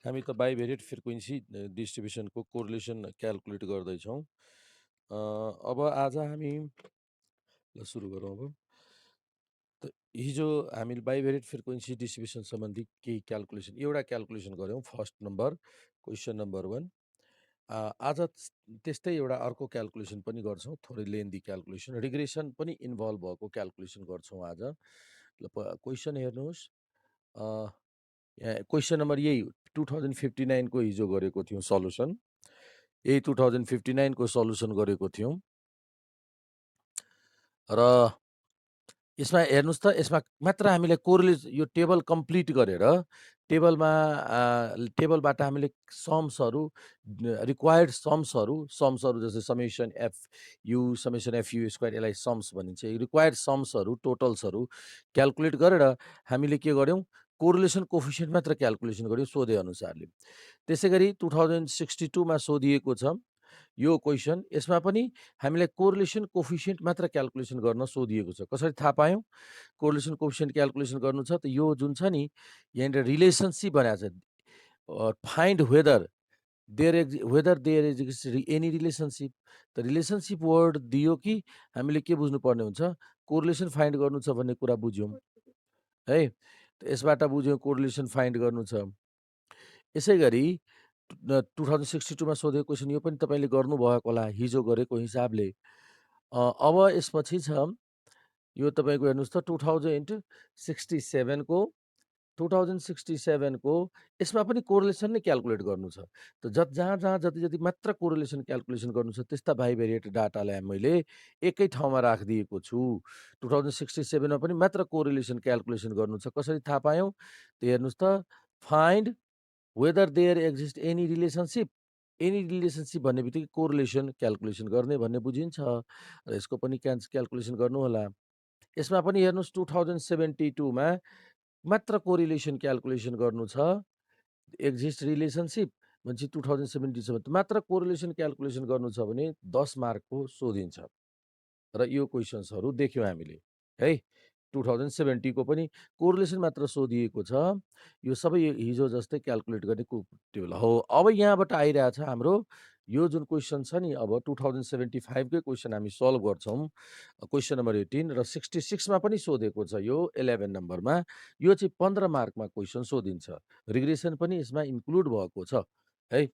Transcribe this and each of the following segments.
हामी त बाइभेरिएट frequency डिस्ट्रिब्युसनको correlation calculate गर्दैछौँ। अब आज हामी सुरु गरौँ अब। त हिजो हामीले बाइभेरिएट फ्रिक्वेन्सी डिस्ट्रिब्युसन सम्बन्धी केही एउटा क्याल्कुलेसन गऱ्यौँ। First number question number 1। आज त्यस्तै एउटा अर्को क्याल्कुलेसन पनि गर्छौँ, थोरै लेन्दी क्याल्कुलेसन, रिग्रेसन पनि इन्भल्भ भएको क्याल्कुलेसन गर्छौँ आज। ल क्वेसन हेर्नुहोस्। क्वेसन नम्बर यही 2059 को हिजो गरेको थियौँ सल्युसन। यही 2059 को सल्युसन गरेको थियौँ र यसमा हेर्नुहोस् त, यसमा मात्र हामीले यो टेबल कम्प्लिट गरेर टेबलबाट हामीले रिक्वायर्ड सम्सहरू जस्तै समेसन एफयु स्क्वायर, यसलाई सम्स भनिन्छ। रिक्वायर्ड सम्सहरू, टोटल्सहरू क्याल्कुलेट गरेर हामीले के गर्यौँ, कोरिलेसन कोफिसियन्ट मात्र क्याल्कुलेसन गर्यौँ सोधे अनुसारले। त्यसै गरी 2062 मा सोधिएको छ यो क्वेसन। यसमा पनि हामीलाई कोरिलेसन कोफिसियन्ट मात्र क्याल्कुलेसन गर्न सोधिएको छ। कसरी थाहा पायौँ कोरिलेसन कोफिसियन्ट क्याल्कुलेसन गर्नु छ? त यो जुन छ नि, यहाँनिर रिलेसनसिप भनेको छ, find whether there exist any relationship. त रिलेसनसिप वर्ड दियो कि हामीले के बुझ्नुपर्ने हुन्छ, कोरिलेसन फाइन्ड गर्नु छ भन्ने कुरा बुझ्यौँ है। त यसबाट बुझ्यौँ कोरिलेसन फाइन्ड गर्नु छ। यसै गरी 2062 मा सोधेको क्वेसन यो पनि तपाईँले गर्नुभएको होला हिजो गरेको हिसाबले। अब यसपछि छ यो तपाईँको हेर्नुहोस् त 2067 को यसमा पनि कोरिलेसन नै क्याल्कुलेट गर्नु छ। त जहाँ जति मात्र कोरिलेसन क्याल्कुलेसन गर्नु छ त्यस्ता बाइभेरिएट डाटालाई मैले एकै ठाउँमा राखिदिएको छु। 2067 मा पनि मात्र कोरिलेसन क्याल्कुलेसन गर्नु छ। कसरी थाहा पायौँ त हेर्नुहोस् त, find whether there exist any relationship. Any relationship भन्ने बित्तिकै कोरिलेसन क्याल्कुलेसन गर्ने भन्ने बुझिन्छ र यसको पनि क्याल्कुलेसन गर्नु होला। यसमा पनि हेर्नुहोस् 2072 मा मात्र कोरिलेसन क्याल्कुलेसन गर्नु छ। एक्जिस्ट रिलेसनसिप भनेपछि 2077 मात्र कोरिलेसन क्याल्कुलेसन गर्नु छ भने 10 मार्कको सोधिन्छ र यो क्वेसन्सहरू देख्यौँ हामीले है। 2070 को पनि कोरिलेसन मात्र सोधिएको छ। यो सबै हिजो जस्तै क्याल्कुलेट गर्ने टेबल हो। अब यहाँबाट आइरहेछ हाम्रो यो जुन क्वेसन छ नि, अब 2075 कै क्वेसन हामी सल्भ गर्छौँ। क्वेसन नम्बर 18 र 66 मा पनि सोधेको छ यो 11 नम्बरमा। यो चाहिँ 15 मार्कमा क्वेसन सोधिन्छ। रिग्रेसन पनि यसमा इन्क्लुड भएको छ है।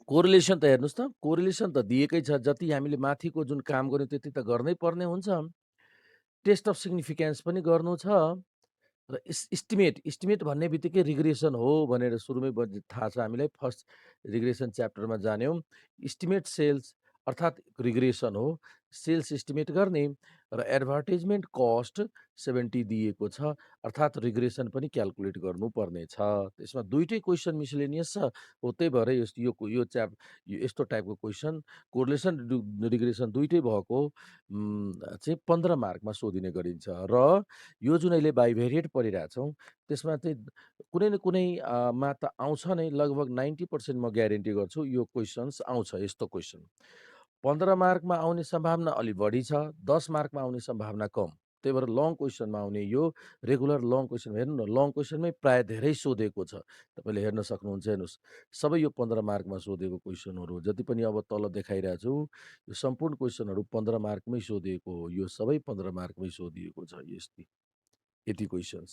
कोरिलेसन त हेर्नुहोस् त, कोरिलेसन त दिएकै छ। जति हामीले माथिको जुन काम गर्यौँ त्यति त गर्नै पर्ने हुन्छ। टेस्ट अफ सिग्निफिकेन्स पनि गर्नु छ र इस्टिमेट भन्ने बित्तिकै रिग्रेसन हो भनेर सुरुमै थाहा छ हामीलाई। फर्स्ट रिग्रेसन च्याप्टरमा जान्यौँ। इस्टिमेट सेल्स अर्थात् रिग्रेसन हो, सेल्स इस्टिमेट गर्ने र एडभर्टाइजमेन्ट कस्ट 70 दिएको छ, अर्थात् रिग्रेसन पनि क्याल्कुलेट गर्नुपर्ने छ। यसमा दुईटै क्वेसन मिसलेनियस छ हो, त्यही भएर यस्तो टाइपको क्वेसन कोरिलेसन रिग्रेसन दुईटै भएको चाहिँ 15 मार्कमा सोधिने गरिन्छ। र यो जुन अहिले बाइभेरिएट पढिरहेछौँ त्यसमा चाहिँ कुनै न कुनै मा त आउँछ नै, लगभग 90% म ग्यारेन्टी गर्छु यो क्वेसन्स आउँछ। यस्तो क्वेसन 15 मार्कमा आउने सम्भावना अलि बढी छ, 10 मार्कमा आउने सम्भावना कम। त्यही भएर लङ क्वेसनमा आउने यो रेगुलर लङ क्वेसन हेर्नु न, लङ क्वेसनमै प्राय धेरै सोधेको छ। तपाईँले हेर्न सक्नुहुन्छ। हेर्नुहोस्, सबै यो 15 मार्कमा सोधेको क्वेसनहरू जति पनि अब तल देखाइरहेको छु, यो सम्पूर्ण क्वेसनहरू 15 मार्कमै सोधिएको हो। यो सबै 15 मार्कमै सोधिएको छ यति क्वेसन्स।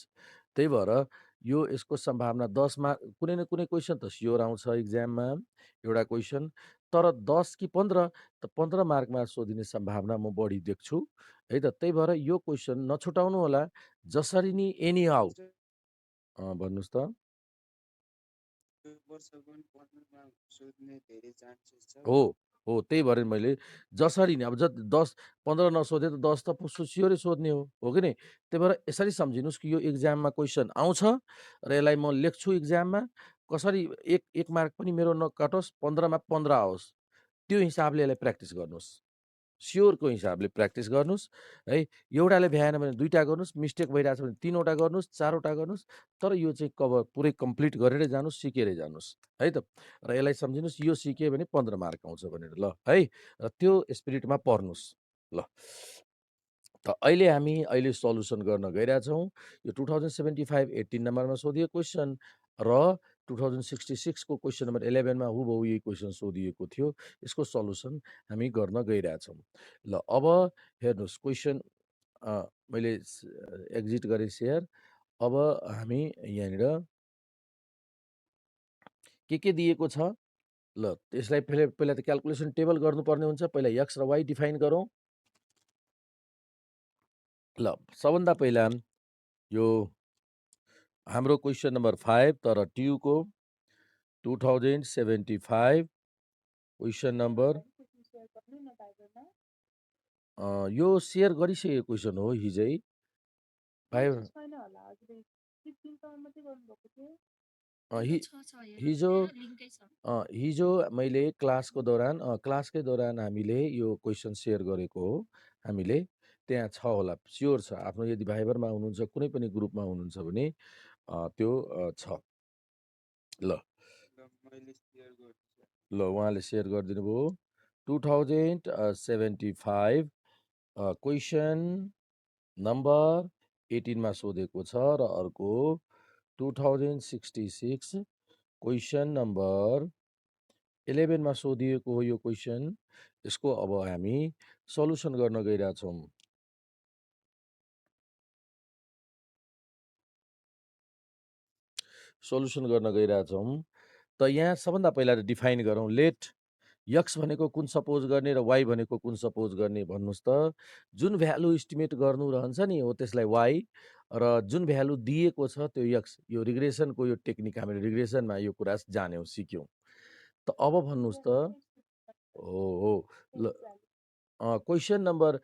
त्यही भएर यसको सम्भावना 10 मार्क, कुनै न कुनै क्वेसन त स्योर आउँछ इक्जाममा एउटा क्वेसन, तर 10 कि 15 त 15 मार्कमा सोधिने सम्भावना म बढी देख्छु है त। त्यही भएर यो क्वेसन नछुटाउनु होला। जसरी नि एनी हाउ भन्नुहोस् त। हो, त्यही भएर मैले जसरी नि अब 10-15 नसोधे त 10 त स्योरै सोध्ने हो कि नै। त्यही भएर यसरी सम्झिनुहोस् कि यो इक्जाममा क्वेसन आउँछ र यसलाई म लेख्छु इक्जाममा। कसरी एक मार्क पनि मेरो नकाटोस्, 15 मा 15 आओस्, त्यो हिसाबले यसलाई प्र्याक्टिस गर्नुहोस्। स्योरको हिसाबले प्र्याक्टिस गर्नुहोस् है। एउटाले भ्याएन भने 2टा गर्नुहोस्, मिस्टेक भइरहेछ भने 3वटा गर्नुहोस्, 4वटा गर्नुहोस्, तर यो चाहिँ पुरै कम्प्लिट गरेरै जानुहोस्, सिकेरै जानुहोस् है त। र यसलाई सम्झिनुहोस्, यो सिक्यो भने 15 मार्क आउँछ भनेर, ल है। र त्यो स्पिरिटमा पढ्नुहोस् ल। त अहिले सल्युसन गर्न गइरहेछौँ। यो 2075 18 नम्बरमा सोधिएको क्वेसन र 2066 को क्वेसन नम्बर 11 मा हुबहु यही क्वेसन सोधिएको थियो। यसको सल्युसन हामी गर्न गइरहेछौँ। ल अब हेर्नुहोस् क्वेसन मैले एक्जिट गरेँ सेयर। अब हामी यहाँनिर के दिएको छ? ल त्यसलाई पहिला त क्याल्कुलेसन टेबल गर्नुपर्ने हुन्छ। पहिला x र y डिफाइन गरौँ। ल सबभन्दा पहिला यो हाम्रो क्वेसन नम्बर 5 तर ट्युको 2075 क्वेसन नम्बर यो सेयर गरिसकेको क्वेसन हो हिजै। हिजो मैले क्लासकै दौरान हामीले यो क्वेसन सेयर गरेको हो। हामीले त्यहाँ छ होला, स्योर छ। आफ्नो यदि भाइबरमा हुनुहुन्छ, कुनै पनि ग्रुपमा हुनुहुन्छ भने त्यो छ। ल उहाँले सेयर गरिदिनु भयो। 2075 क्वेसन नम्बर 18 मा सोधेको छ र अर्को 2066 क्वेसन नम्बर 11 मा सोधिएको हो यो क्वेसन। यसको अब हामी सल्युसन गर्न गइरहेछौँ। सल्युसन गर्न गइरहेछौँ। त यहाँ सबभन्दा पहिला डिफाइन गरौँ। लेट x भनेको कुन सपोज गर्ने र y भनेको कुन सपोज गर्ने भन्नुहोस् त। जुन भ्यालु इस्टिमेट गर्नु रहन्छ नि हो त्यसलाई y, र जुन भ्यालु दिएको छ त्यो x। यो रिग्रेसनको यो टेक्निक हामीले रिग्रेसनमा यो कुरा जान्यौँ, सिक्यौँ। त अब भन्नुहोस् त हो ल क्वेसन नम्बर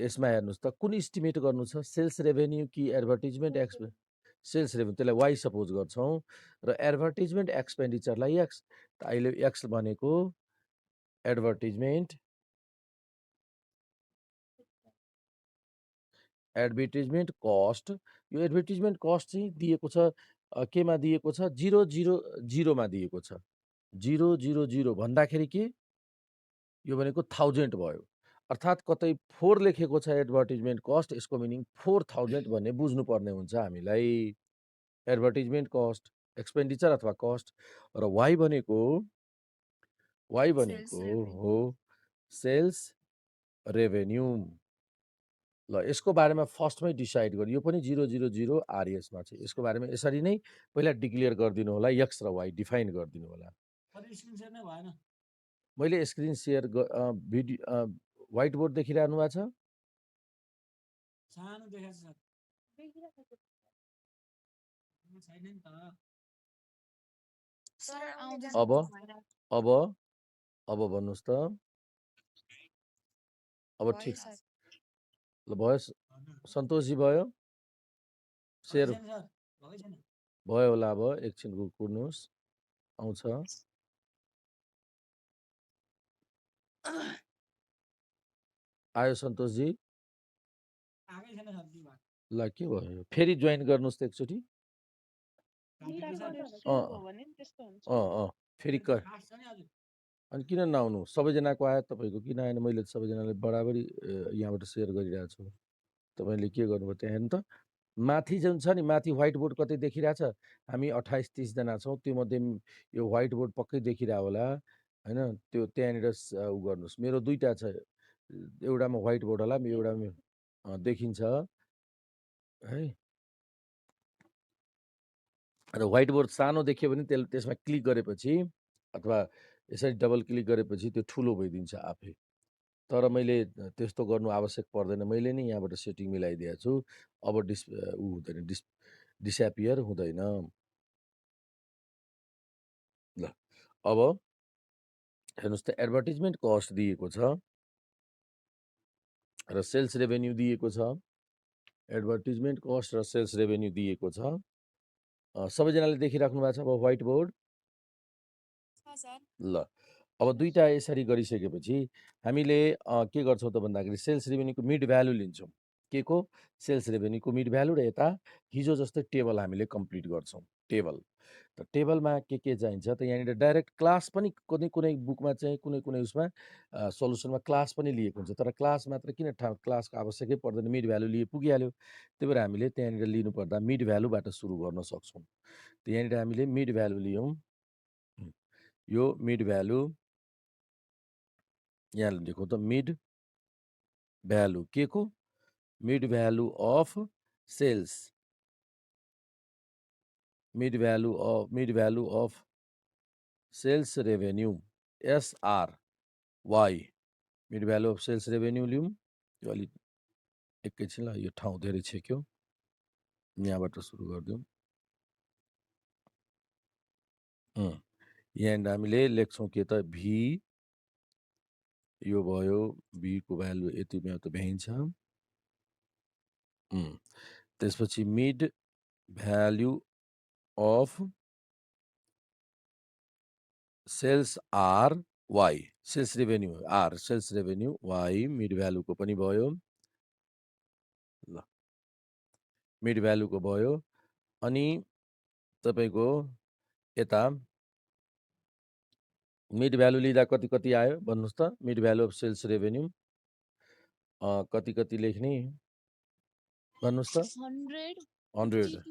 यसमा हेर्नुहोस् त कुन इस्टिमेट गर्नु छ? सेल्स रेभेन्यू कि एडभर्टिजमेन्ट एक्सपेन्स? सेल्स रेभेन्यू, त्यसलाई y सपोज गर्छौँ र एडभर्टिजमेन्ट एक्सपेन्डिचरलाई x। त अहिले x भनेको एडभर्टिजमेन्ट कस्ट। यो एडभर्टिजमेन्ट कस्ट चाहिँ दिएको छ केमा दिएको छ? 000 मा दिएको छ। 000 भन्दाखेरि के? यो भनेको 1000 भयो। अर्थात् कतै 4 लेखेको छ एडभर्टिजमेन्ट कस्ट, यसको मिनिङ 4000 भन्ने बुझ्नुपर्ने हुन्छ हामीलाई। एडभर्टिजमेन्ट कस्ट एक्सपेन्डिचर अथवा कस्ट। र y भनेको हो सेल्स रेभेन्यू। ल यसको बारेमा फर्स्टमै डिसाइड गर्यो। यो पनि 000 RS मा छ। यसको बारेमा यसरी नै पहिला डिक्लेयर गरिदिनु होला। x र y डिफाइन गरिदिनु होला। मैले screen share video white board देखिरहनु भएको छ? अब भन्नुहोस् त। अब ठिक ल भयो? सन्तोषजी भयो? सेयर भयो होला? अब एकछिन कुर्नुहोस्, आउँछ। आयो सन्तोषजी? ल के भयो? फेरि जोइन गर्नुहोस् त एकचोटि। फेरि अनि किन नआउनु? सबैजनाको आयो तपाईँको, किन आएन? मैले सबैजनालाई बराबरी यहाँबाट सेयर गरिरहेको छु। तपाईँले के गर्नुभयो त्यहाँ हेर्नु त। माथि जुन छ नि, माथि व्हाइट बोर्ड कतै देखिरहेछ? हामी 28-30 जना छौँ। त्यो मध्ये यो व्हाइट बोर्ड पक्कै देखिरह होला होइन? त्यो त्यहाँनिर उ गर्नुहोस्। मेरो दुईवटा छ, एउटामा व्हाइट बोर्ड होला, एउटामा देखिन्छ है। र व्हाइट बोर्ड सानो देखियो भने त्यसमा क्लिक गरेपछि अथवा यसरी डबल क्लिक गरेपछि त्यो ठुलो भइदिन्छ आफै। तर मैले त्यस्तो गर्नु आवश्यक पर्दैन। मैले नै यहाँबाट सेटिङ मिलाइदिएको छु। अब हुँदैन, डिसएपियर हुँदैन। ल अब हेर्नुहोस् त, एडभर्टिजमेन्ट कस्ट दिएको छ र सेल्स रेभेन्यू दिएको छ। एडभर्टिजमेन्ट कस्ट र सेल्स रेभेन्यू दिएको छ। सबैजनाले देखिराख्नु भएको छ अब व्हाइट बोर्ड? ल अब दुईवटा यसरी गरिसकेपछि हामीले के गर्छौँ त भन्दाखेरि सेल्स रेभेन्यूको मिड भ्यालु लिन्छौँ। के को? सेल्स रेभेन्यूको मिड भ्यालु, र यता हिजो जस्तै टेबल हामीले कम्प्लिट गर्छौँ। टेबल। त टेबलमा के चाहिन्छ त यहाँनिर डाइरेक्ट क्लास पनि कुनै बुकमा चाहिँ कुनै उसमा सल्युसनमा क्लास पनि लिएको हुन्छ। तर क्लास मात्र किन क्लासको आवश्यकै पर्दैन, मिड भ्यालु लिए पुगिहाल्यो। त्यही भएर हामीले त्यहाँनिर लिनुपर्दा मिड भ्यालुबाट सुरु गर्न सक्छौँ। त यहाँनिर हामीले मिड भ्यालु लियौँ। यो मिड भ्यालु यहाँ लेखौँ त मिड भ्यालु के को? Mid value of sales. Mid value of sales revenue SRY। Mid value of sales revenue लिउँ। यो अलिक एकैछिनलाई यो ठाउँ धेरै छेक्यो, यहाँबाट सुरु गरिदिउँ। यहाँनिर हामीले लेख्छौँ के त भी, यो भयो बीको भ्यालु यतिमा त भ्याइन्छ। त्यसपछि mid value of sales RY, sales revenue sales revenue Y, mid भ्यालुको पनि भयो। ल मिड भ्यालुको भयो। अनि तपाईँको यता मिड भ्यालु लिँदा कति आयो भन्नुहोस् त? Mid value of sales revenue कति लेख्ने भन्नुहोस् त? 100।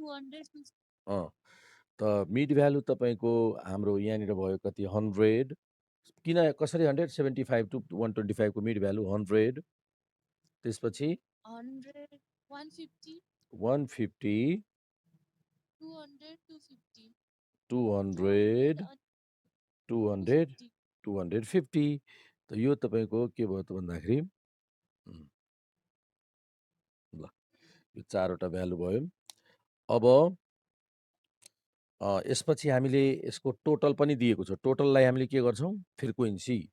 त मिड भ्यालु तपाईँको हाम्रो यहाँनिर भयो कति? 100। किन कसरी 100? 75 to 125 को मिड भ्यालु 100। त्यसपछि 100, 150, 200, 250। त यो तपाईँको के भयो त भन्दाखेरि ल यो 4वटा भ्यालु भयो। अब यसपछि हामीले यसको टोटल पनि दिएको छ। टोटललाई हामीले के गर्छौँ? फ्रिक्वेन्सी।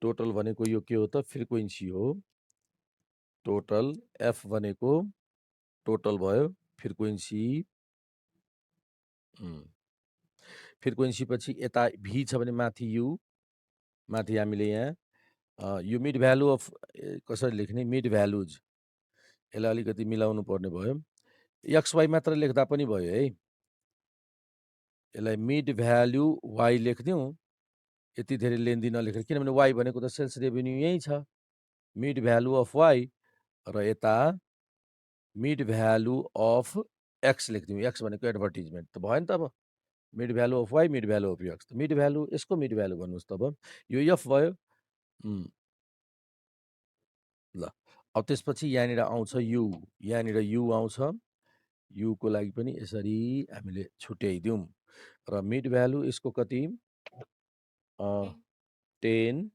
टोटल भनेको यो के हो त? फ्रिक्वेन्सी हो। टोटल F भनेको टोटल भयो, फ्रिक्वेन्सी। फ्रिक्वेन्सी पछि यता भी छ भने माथि यु, माथि हामीले यहाँ यो मिड भ्यालु अफ कसरी लेख्ने? Mid values. यसलाई अलिकति मिलाउनु पर्ने भयो। XY मात्र लेख्दा पनि भयो है। यसलाई मिड भ्यालु Y लेखिदिउँ, यति धेरै लेन्दी नलेखेर, किनभने Y भनेको त सेल्स रेभेन्यू यही छ। मिड भ्यालु अफ Y र यता mid value of X लेखिदिउँ। X भनेको एडभर्टिजमेन्ट त भयो नि त। अब mid value of Y, mid value of X। Mid value, यसको मिड भ्यालु भन्नुहोस् त। अब यो F भयो। ल अब त्यसपछि यहाँनिर आउँछ यु, यहाँनिर यु आउँछ। युको लागि पनि यसरी हामीले छुट्याइदिउँ। र मिड भ्यालु यसको कति? 10,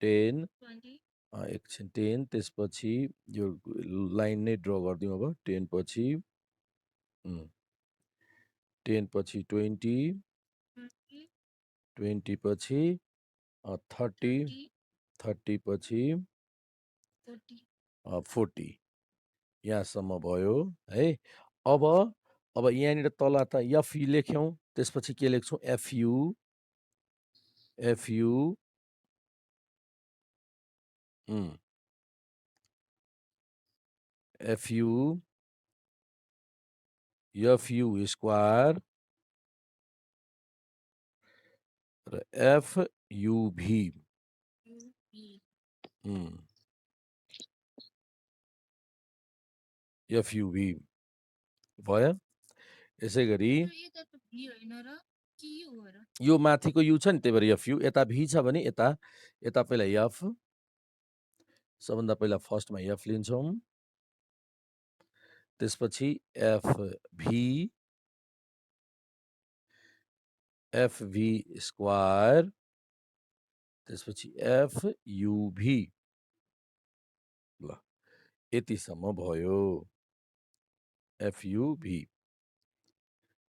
10, एकछिन 10। त्यसपछि यो लाइन नै ड्र गरिदिउँ। अब 10 पछि 10 पछि 20, 20 पछि 30, 30 पछि 40। यहाँसम्म भयो है। अब यहाँनिर तल त FU लेख्यौँ। त्यसपछि के लेख्छौँ? FU, FU स्क्वायर र FUV। FUV भयो। यसै गरी यो माथिको यु छ नि, त्यही भएर FU। यता भी छ भने यता पहिला F, सबभन्दा पहिला फर्स्टमा F लिन्छौँ। त्यसपछि FV स्क्वायर, त्यसपछि FUV। ल यतिसम्म भयो FUV।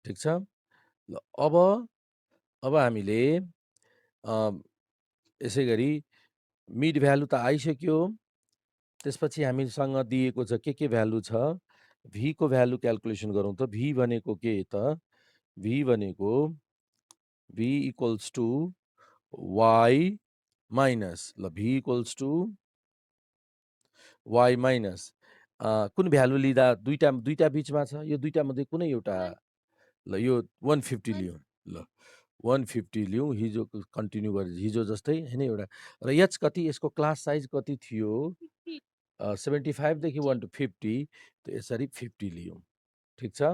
ठिक छ। ल अब हामीले यसै गरी मिड भ्यालु त आइसक्यो। त्यसपछि हामीसँग दिएको छ के भ्यालु छ? भी को भ्यालु क्याल्कुलेसन गरौँ त। भी भनेको के त? भी भनेको V equals to Y minus. ल V equals to Y minus कुन भ्यालु लिँदा दुईटा बिचमा छ? यो दुईटा मध्ये कुनै एउटा ल यो 150 लियौँ ल 150 लियौँ हिजो कन्टिन्यू गरे हिजो जस्तै होइन एउटा र एच कति यसको क्लास साइज कति थियो 75 देखि 1 to 50 त यसरी 50 लियौँ ठिक छ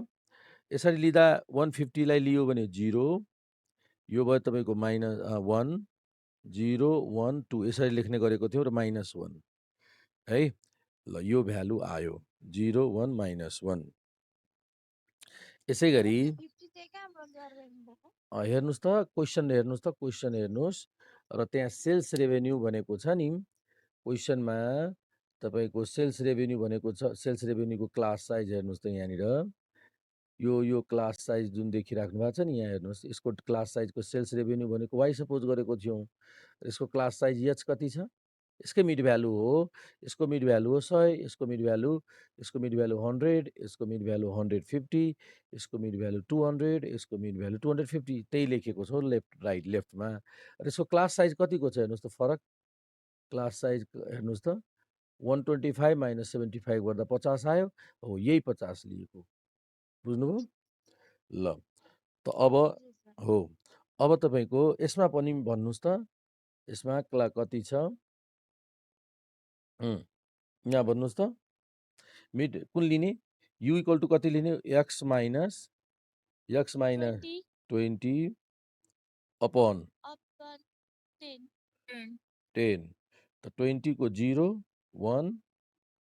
यसरी लिँदा 150 लाई लियो भने 0 यो भयो तपाईँको -1 0 1 2 यसरी लेख्ने गरेको थियौँ र -1 है ल यो भ्यालु आयो 0 1 -1 यसै गरी हेर्नुहोस् त क्वेसन हेर्नुहोस् र त्यहाँ सेल्स रेभेन्यू भनेको छ नि क्वेसनमा तपाईँको सेल्स रेभेन्यू भनेको छ सेल्स रेभेन्यूको क्लास साइज हेर्नुहोस् त यहाँनिर यो क्लास साइज जुन देखिराख्नु भएको छ नि यहाँ हेर्नुहोस् यसको क्लास साइजको सेल्स रेभेन्यू भनेको वाइ सपोज गरेको थियौँ यसको क्लास साइज एच कति छ यसकै मिड भ्यालु हो यसको मिड भ्यालु हो 100 यसको मिड भ्यालु 100 यसको मिड भ्यालु 150 यसको मिड भ्यालु 200 यसको मिड भ्यालु 250 त्यही लेखेको छ लेफ्ट राइट लेफ्टमा र यसको क्लास साइज कतिको छ हेर्नुहोस् त फरक क्लास साइज हेर्नुहोस् त 125 - 75 गर्दा 50 आयो हो यही 50 लिएको बुझ्नुभयो ल त अब हो अब तपाईँको यसमा पनि भन्नुहोस् त यसमा कति छ यहाँ भन्नुहोस् त मिड कुन लिने यु इक्वल टु कति लिने एक्स माइनस 20 अपन 10 त 20 को 0 1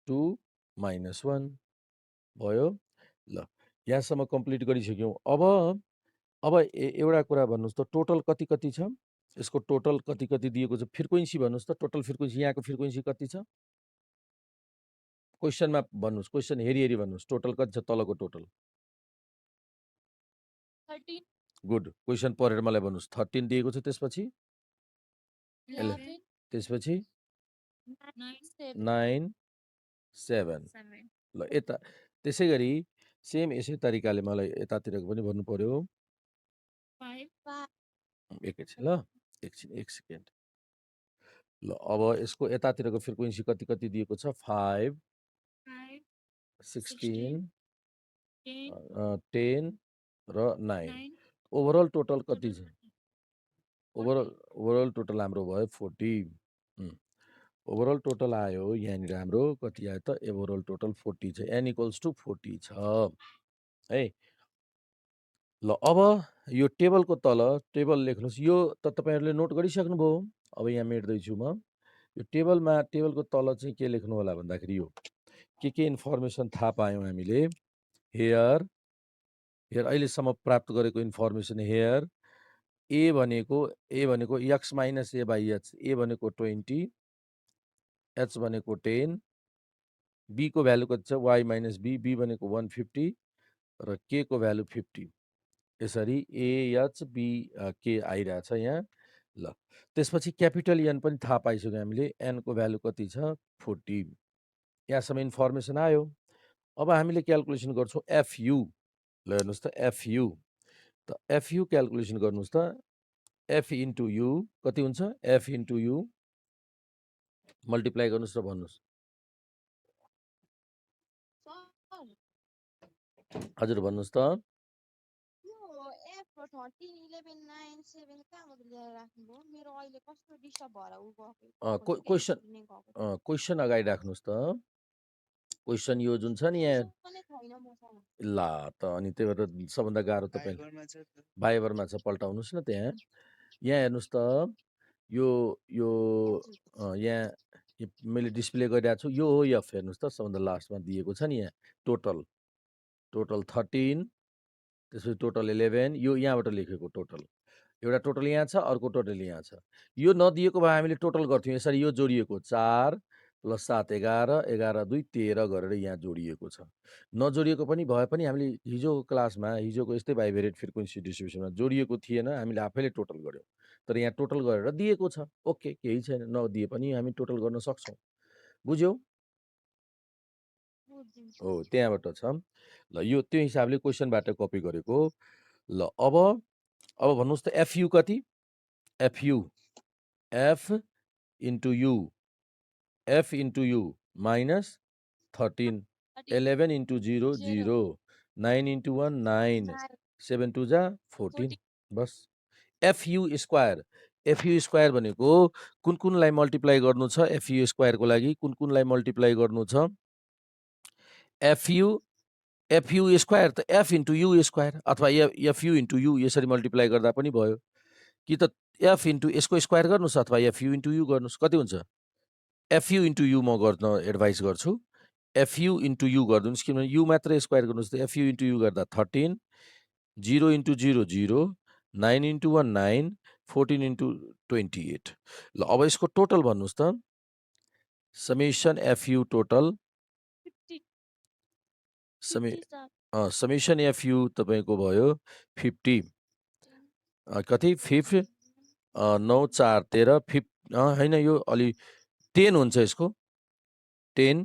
2 -1 भयो ल यहाँसम्म कम्प्लिट गरिसक्यौँ अब एउटा कुरा भन्नुहोस् त टोटल कति कति छ यसको टोटल कति कति दिएको छ फ्रिक्वेन्सी भन्नुहोस् त टोटल फ्रिक्वेन्सी यहाँको फ्रिक्वेन्सी कति छ क्वेसनमा भन्नुहोस् क्वेसन हेरी भन्नुहोस् टोटल कति छ तलको टोटल 13 गुड क्वेसन पढेर मलाई भन्नुहोस् 13 दिएको छ त्यसपछि 11 त्यसपछि 9 9 7 7 ल यता त्यसै गरी सेम यसै तरिकाले मलाई यतातिरको पनि भन्नु पर्यो 5 एकैछिन ल एक सेकेन्ड ल अब यसको यतातिरको फ्रिक्वेन्सी कति कति दिएको छ 5 16 10 र 9 ओभरअल टोटल कति छ ओभरअल टोटल हाम्रो भयो 40 ओभरअल टोटल आयो यहाँनिर हाम्रो कति आयो त ओभरअल टोटल 40 छ n इक्वल्स टु 40 छ है ल अब यो टेबलको तल टेबल लेख्नुहोस् यो त तपाईँहरूले नोट गरिसक्नुभयो अब यहाँ मेट्दैछु म यो टेबलको तल चाहिँ के लेख्नु होला भन्दाखेरि यो के इन्फर्मेसन थाहा पायौँ हामीले हेयर अहिलेसम्म प्राप्त गरेको इन्फर्मेसन हेयर ए भनेको x minus A by H A भनेको 20 एच भनेको 10 बी को भ्यालु कति छ वाइ माइनस बी भनेको 150 र के को भ्यालु 50 यसरी एएच बी के आइरहेछ यहाँ ल त्यसपछि क्यापिटल एन पनि थाहा पाइसक्यौँ हामीले एनको भ्यालु कति छ 40 यहाँसम्म इन्फर्मेसन आयो अब हामीले क्यालकुलेसन गर्छौँ एफयु ल हेर्नुहोस् त एफयु क्यालकुलेसन गर्नुहोस् त एफ इन्टु यु कति हुन्छ एफ इन्टु यु मल्टिप्लाई गर्नुहोस् र भन्नुहोस् हजुर भन्नुहोस् त क्वेसन अगाडि राख्नुहोस् त क्वेसन यो जुन छ नि यहाँ ल त अनि त्यही भएर सबभन्दा गाह्रो तपाईँ बाइबरमा छ पल्टाउनुहोस् न यहाँ हेर्नुहोस् त यो यहाँ मैले डिस्प्ले गरिरहेको छु यो हो एफ हेर्नुहोस् त सबभन्दा लास्टमा दिएको छ नि यहाँ टोटल 13 त्यसपछि टोटल 11 यो यहाँबाट लेखेको टोटल एउटा टोटल यहाँ छ अर्को टोटल यहाँ छ यो नदिएको भए हामीले टोटल गर्थ्यौँ यसरी यो जोडिएको 4 + 7 11 11 2 13 गरेर यहाँ जोडिएको छ नजोडिएको पनि भए पनि हामीले हिजोको क्लासमा हिजोको यस्तै भाइब्रेट फ्रिक्वेन्सी डिस्ट्रिब्युसनमा जोडिएको थिएन हामीले आफैले टोटल गऱ्यौँ तर यहाँ टोटल गरेर दिएको छ ओके केही छैन नदिए पनि हामी टोटल गर्न सक्छौँ बुझ्यौ हो त्यहाँबाट छ ल यो त्यो हिसाबले क्वेसनबाट कपी गरेको ल अब भन्नुहोस् त एफयु कति FU F into U minus 13 11 into 0 0 9 into 1 9 7 2 जा 14 14. बस। FU स्क्वायर, FU स्क्वायर भनेको कुन कुनलाई मल्टिप्लाई गर्नु छ FU स्क्वायरको लागि कुन कुनलाई मल्टिप्लाई गर्नु छ FU स्क्वायर त F इन्टु U स्क्वायर अथवा FU इन्टु U यसरी मल्टिप्लाई गर्दा पनि भयो कि त F इन्टु यसको स्क्वायर गर्नुहोस् अथवा FU इन्टु U गर्नुहोस् कति हुन्छ FU इन्टु U म गर्न एडभाइस गर्छु FU इन्टु U गरिदिनुहोस् किनभने U मात्र स्क्वायर गर्नुहोस् त FU इन्टु U गर्दा 13 0 इन्टु 0 0 9 इन्टु 1 9 14 इन्टु 28 ल अब यसको टोटल भन्नुहोस् त समेसन FU टोटल 50. समे 50 sir. समेसन FU तपाईँको भयो 50 कति 5 9 4 13 होइन यो अलि 10 हुन्छ यसको 10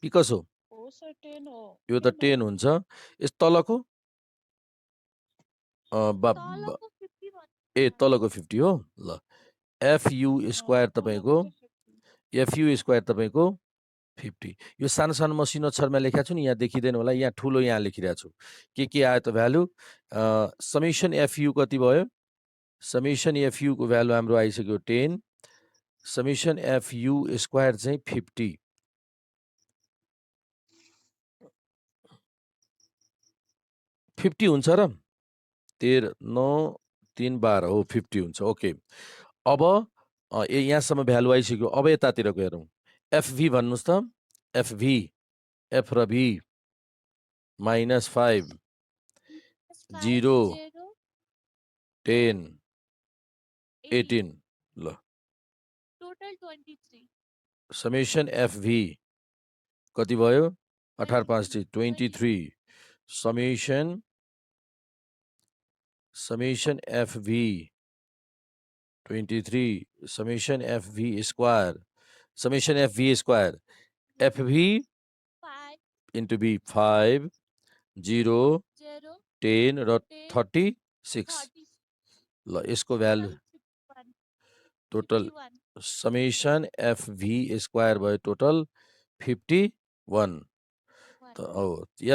कि कसो हो सर 10 हो यो त 10 हुन्छ यस तलको तलको 50 भन्नु ए तलको 50 हो ल FU स्क्वायर तपाईँको FU स्क्वायर तपाईँको 50 यो सानो सानो मसिनो अक्षरमा लेखेको छु नि यहाँ देखिँदैन होला यहाँ ठुलो यहाँ लेखिरहेको छु के आयो त भ्यालु समेसन FU कति भयो समेसन FU को भ्यालु हाम्रो आइसक्यो 10 समेसन FU स्क्वायर चाहिँ 50 50 हुन्छ र 13 9 3 12 हो 50 हुन्छ ओके अब यहाँसम्म भ्यालु आइसक्यो अब यतातिरको हेरौँ FV भन्नुहोस् त FV F र V -5 0 10 18 ल टोटल 23. समेसन FV कति भयो 18 5 23 summation FV 23 summation FV square summation FV square FV 5 into B 5 0 0 10 र 10 36 30 ल यसको value total 51. Summation FV square भयो टोटल 51 त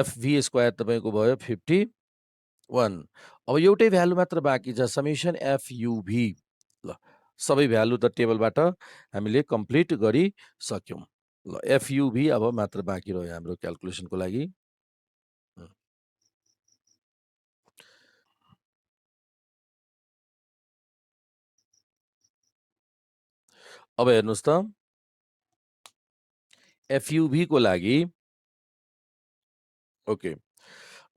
FV स्क्वायर तपाईँको भयो 51 अब एउटै भ्यालु मात्र बाँकी छ समेसन FUV ल सबै भ्यालु त टेबलबाट हामीले कम्प्लिट गरिसक्यौँ ल FUV अब मात्र बाँकी रह्यो हाम्रो क्यालकुलेसनको लागि अब हेर्नुहोस् त FUV को लागि ओके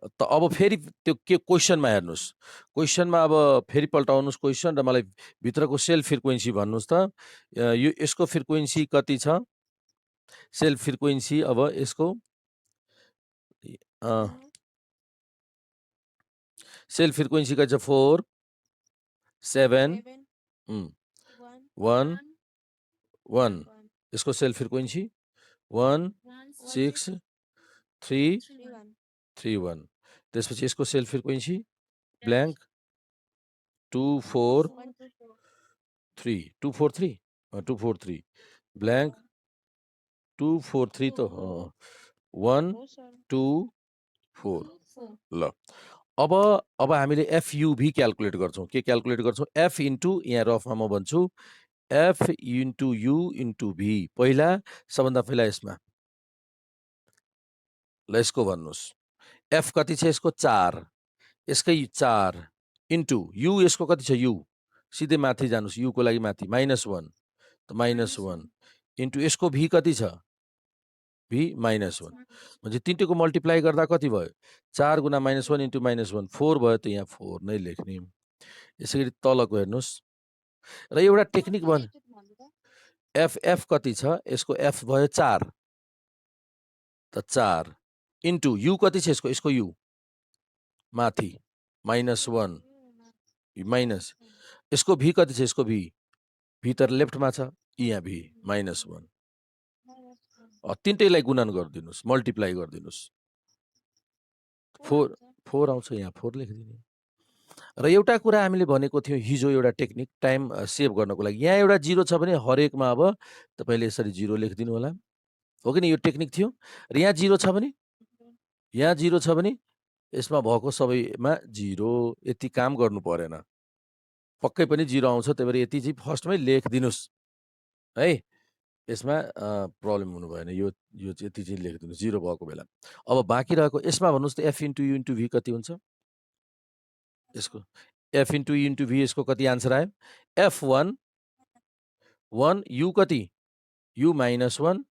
त अब फेरि त्यो के क्वेसनमा हेर्नुहोस् क्वेसनमा अब फेरि पल्टाउनुहोस् क्वेसन र मलाई भित्रको सेल फ्रिक्वेन्सी भन्नुहोस् त यो यसको फ्रिक्वेन्सी कति छ सेल फ्रिक्वेन्सी अब यसको सेल फ्रिक्वेन्सी कति छ 4 7 1 1 यसको सेल फ्रिक्वेन्सी 1 6 3 3 1 त्यसपछि यसको सेल फ्रिक्वेन्सी ब्ल्याङ्क 2 4 3 2 4 3 2 4 3 ब्ल्याङ्क 2 4 3 त 1 2 4 ल अब हामीले FUV क्यालकुलेट गर्छौँ के क्यालकुलेट गर्छौँ F इन्टु यहाँ रफमा म भन्छु F into U into V पहिला सबभन्दा पहिला यसमा ल यसको भन्नुहोस् F कति छ यसको 4 यसकै 4 इन्टु U यसको कति छ U सिधै माथि जानुहोस् U को लागि माथि -1 त -1 इन्टु यसको V कति छ V -1 म्हणजे तिनटैको मल्टिप्लाई गर्दा कति भयो 4 गुणा -1 इन्टु -1 4 भयो त यहाँ 4 नै लेख्ने यसै गरी तलको हेर्नुहोस् र एउटा टेक्निक भन F कति छ यसको F भयो 4 त 4 इन्टु U कति छ यसको U माथि -1 माइनस यसको V कति छ यसको V तर लेफ्टमा छ यहाँ V -1 तिनटैलाई गुणन गरिदिनुहोस् मल्टिप्लाई गरिदिनुहोस् 4 आउँछ यहाँ 4 लेखिदिने र एउटा कुरा हामीले भनेको थियौँ हिजो एउटा टेक्निक टाइम सेभ गर्नको लागि यहाँ एउटा 0 छ भने हरेकमा अब तपाईँले यसरी 0 लेखिदिनु होला हो कि नि यो टेक्निक थियो र यहाँ 0 छ भने यहाँ 0 छ भने यसमा भएको सबैमा 0 यति काम गर्नु परेन। पक्कै पनि 0 आउँछ, त्यही भएर यति चाहिँ फर्स्टमै लेखिदिनुस् है। यसमा प्रब्लम हुनु भएन, यो चाहिँ यति चाहिँ लेखिदिनुस् 0 भएको बेला। अब बाँकी रहेको यसमा भन्नुहोस् त f into u into v कति हुन्छ? यसको f into u into v यसको कति आन्सर आयो? f1 1 u कति? u माइनस 1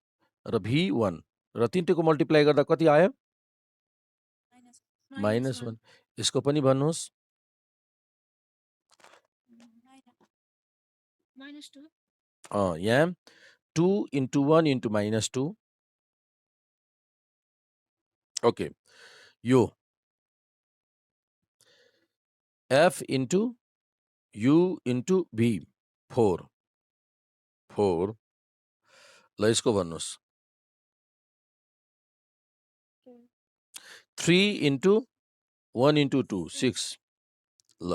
र v1 र तिनटैको मल्टिप्लाई गर्दा कति आयो? -1। यसको पनि भन्नुहोस्। यहाँ 2 इन्टु 1 इन्टु -2। ओके, यो f into u into v 4 ल यसको भन्नुहोस्। 3 इन्टु 1 इन्टु 2 6 ल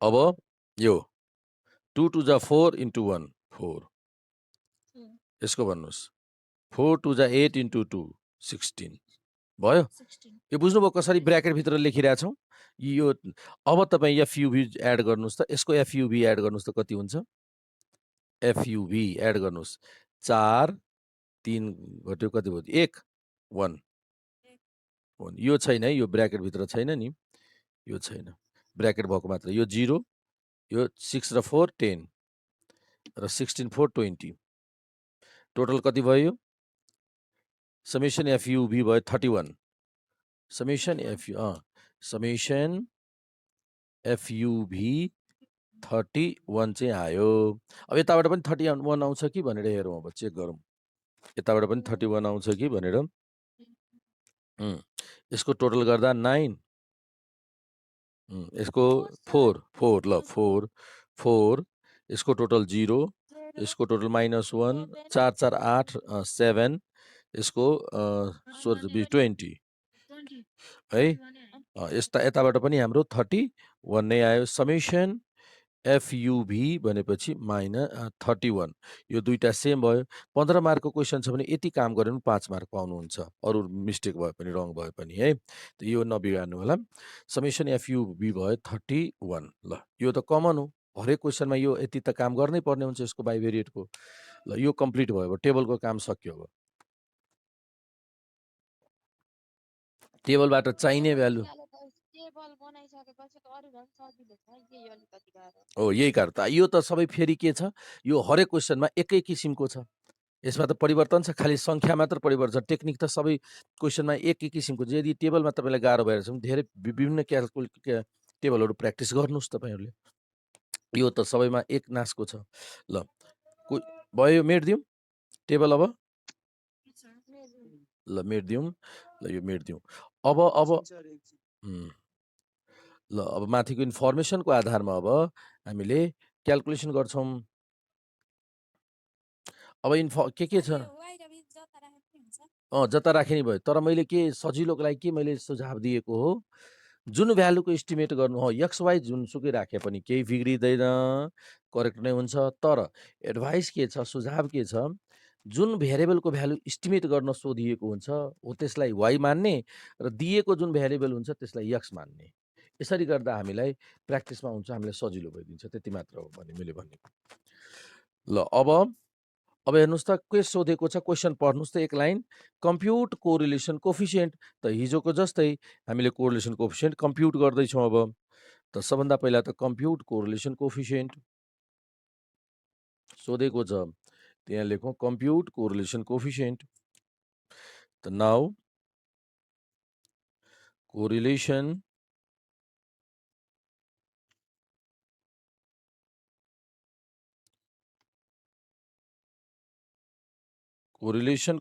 अब यो 2 टू जा 4 इन्टु 1 4 यसको भन्नुहोस्। 4 टू जा 8 इन्टु 2 16 भयो। यो बुझ्नुभयो कसरी ब्र्याकेटभित्र लेखिरहेछौँ यो। अब तपाईँ एफयुभी एड गर्नुहोस् त, यसको एफयुभी एड गर्नुहोस् त कति हुन्छ? एफयुभी एड गर्नुहोस्। 4 3 घट्यो कति भयो? 1 1 यो छैन है, यो ब्र्याकेटभित्र छैन नि, यो छैन, ब्र्याकेट भएको मात्र। यो 0, यो 6 र 4 10 र 16 4 20 टोटल कति भयो? समेसन एफयुभी भयो 31। समेसन एफयुभी 31 चाहिँ आयो। अब यताबाट पनि 31 आउँछ कि भनेर हेरौँ, अब चेक गरौँ यताबाट पनि 31 आउँछ कि भनेर। यसको टोटल गर्दा 9, यसको 4 ल 4 यसको टोटल 0, यसको टोटल -1 4 4 8 7 यसको 20 है। यताबाट पनि हाम्रो 31 नै आयो। समेसन एफयुभी भनेपछि -31 यो दुईटा सेम भयो। 15 मार्कको क्वेसन छ भने यति काम गऱ्यो भने 5 मार्क पाउनुहुन्छ, अरू मिस्टेक भए पनि रङ भए पनि है। त यो नबिगार्नु होला। समेसन एफयुभी भयो 31 ल यो त कमन हो, हरेक क्वेसनमा यो यति त काम गर्नै पर्ने हुन्छ यसको बाइभेरिएटको। ल यो कम्प्लिट भयो, टेबलको काम सक्यो। अब टेबलबाट चाहिने भ्यालु हो, यही कारण त। यो त सबै फेरि के छ, यो हरेक क्वेसनमा एकै किसिमको छ, यसमा त परिवर्तन छ, खालि सङ्ख्या मात्र परिवर्तन छ। टेक्निक त सबै क्वेसनमा एकै किसिमको छ। यदि टेबलमा तपाईँलाई गाह्रो भएर छ भने धेरै विभिन्न टेबलहरू प्र्याक्टिस गर्नुहोस् तपाईँहरूले। यो त सबैमा एक नासको छ। ल भयो, मेटिदिउँ टेबल। अब ल मेटिदिउँ, ल यो मेटिदिउँ। अब ल अब माथिको इन्फर्मेसनको आधारमा अब हामीले क्यालकुलेसन गर्छौँ। अब के छ, जता राखिने भयो। तर मैले के सजिलोको लागि के मैले सुझाव दिएको हो, जुन भ्यालुको इस्टिमेट गर्नु हो XY जुनसुकै राखे पनि केही बिग्रिँदैन, करेक्ट नै हुन्छ। तर एडभाइस के छ, सुझाव के छ, जुन भेरिएबलको भ्यालु इस्टिमेट गर्न सोधिएको हुन्छ हो त्यसलाई Y मान्ने र दिएको जुन भेरिएबल हुन्छ त्यसलाई X मान्ने। यसरी गर्दा हामीलाई प्र्याक्टिसमा हुन्छ, हामीलाई सजिलो भइदिन्छ। त्यति मात्र हो भने मैले भनेको। ल अब हेर्नुहोस् त के सोधेको छ, क्वेसन पढ्नुहोस् त एक लाइन। कम्प्युट कोरिलेसन कोफिसिएन्ट, त हिजोको जस्तै हामीले कोरिलेसन कोफिसिएन्ट कम्प्युट गर्दैछौँ। अब त सबभन्दा पहिला त कम्प्युट कोरिलेसन कोफिसिएन्ट सोधेको छ, त्यहाँ लेखौँ कम्प्युट कोरिलेसन कोफिसिएन्ट। त now correlation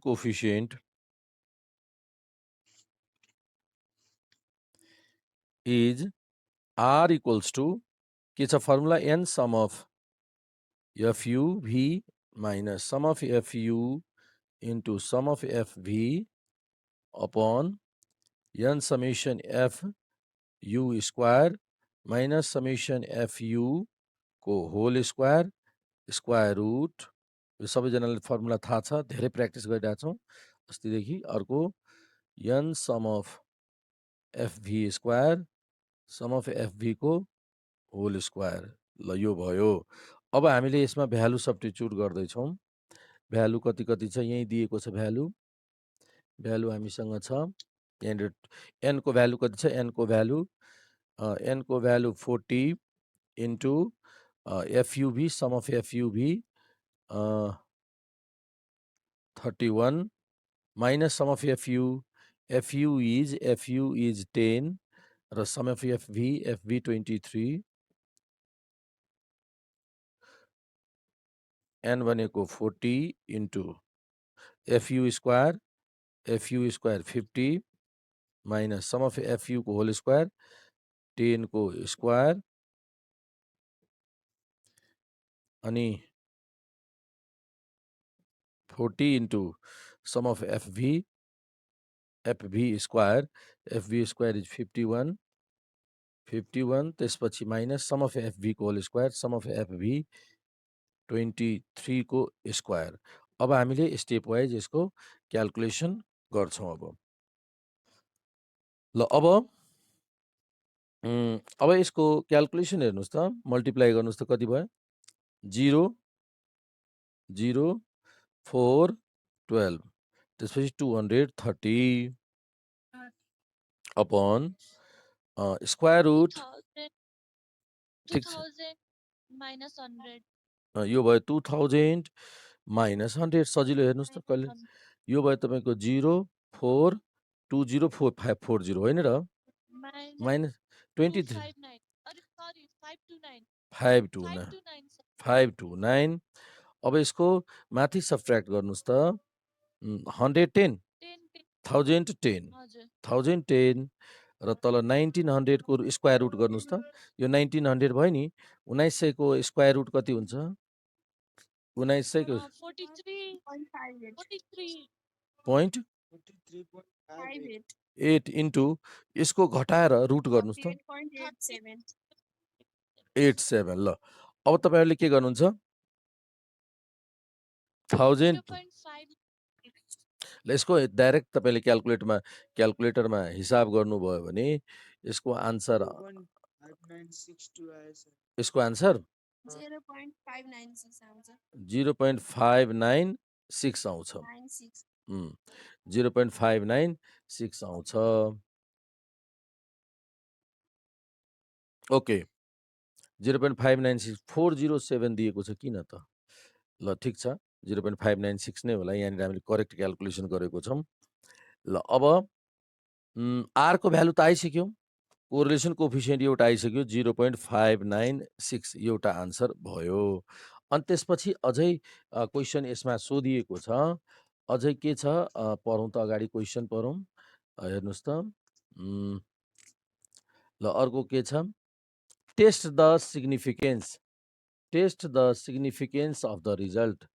coefficient is R equals to के छ formula, n sum of FUV minus sum of FU into sum of FV upon n summation FU square minus summation FU को whole square square route यो सबैजनालाई formula थाहा छ, धेरै practice गरिरहेका छौँ अस्तिदेखि। अर्को n sum of FV square sum of FV को होल स्क्वायर। ल यो भयो। अब हामीले यसमा भ्यालु सब्स्टिट्युट गर्दैछौँ। भ्यालु कति कति छ यहीँ दिएको छ। भ्यालु हामीसँग छ यहाँनिर n को भ्यालु कति छ, n को value 40 into FUV sum of FUV 31 minus sum of FU is 10 र सम अफ एफभी 23 n भनेको 40 into FU square 50 minus sum of FU को होल स्क्वायर 10 को स्क्वायर अनि 40 into sum of FV square is 51 त्यसपछि minus sum of FV को whole square sum of FV 23 को square. अब हामीले स्टेप वाइज यसको क्याल्कुलेसन गर्छौँ। अब यसको क्याल्कुलेसन हेर्नुहोस् त, मल्टिप्लाई गर्नुहोस् त कति भयो 0 0 4 12 त्यसपछि 230 अपन स्क्वायर रुट 2000 minus 100. यो भयो 2000 माइनस 100 सजिलो हेर्नुहोस् त कहिले यो भयो तपाईँको 0 4 20 4540 होइन र माइनस 23 529 अब यसको माथि सब्ट्र्याक्ट गर्नुहोस् त 110 1010 र तल 1900 को स्क्वायर रुट गर्नुहोस् त। यो 1900 भयो नि 1900 को स्क्वायर रुट कति हुन्छ 1900 को 43.8 इन्टु यसको घटाएर रुट गर्नुहोस् त 87। ल अब तपाईहरुले के गर्नुहुन्छ 1000 ल यसको डाइरेक्ट तपाईले क्याल्कुलेटरमा हिसाब गर्नुभयो भने यसको आन्सर 0.596 आउँछ 0.596 आउँछ। ओके 0.596 407 दिएको छ किन त। ल ठिक छ 0.596 नै होला, यहाँनिर हामीले करेक्ट क्याल्कुलेसन गरेको छौँ। ल अब आर को भ्यालु त आइसक्यो, कोरिलेसन कोफिसिएन्ट एउटा आइसक्यो 0.596 एउटा आन्सर भयो। अनि त्यसपछि अझै क्वेसन यसमा सोधिएको छ, अझै के छ पढौँ त अगाडि क्वेसन पढौँ हेर्नुहोस् त। ल अर्को के छ test the significance of the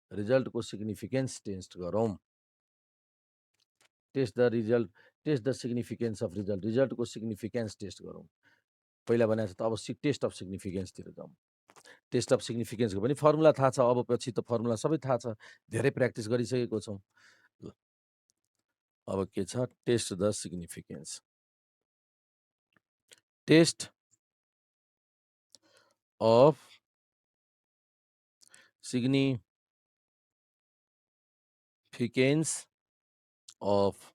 रिजल्टको सिग्निफिकेन्स टेस्ट गरौँ। टेस्ट द सिग्निफिकेन्स अफ रिजल्टको सिग्निफिकेन्स टेस्ट गरौँ। पहिला भनेको छ त अब टेस्ट अफ सिग्निफिकेन्सतिर जाउँ। टेस्ट अफ सिग्निफिकेन्सको पनि फर्मुला थाहा छ, अब पछि त फर्मुला सबै थाहा छ, धेरै प्र्याक्टिस गरिसकेको छौँ। ल अब के छ test the significance. Test of significance of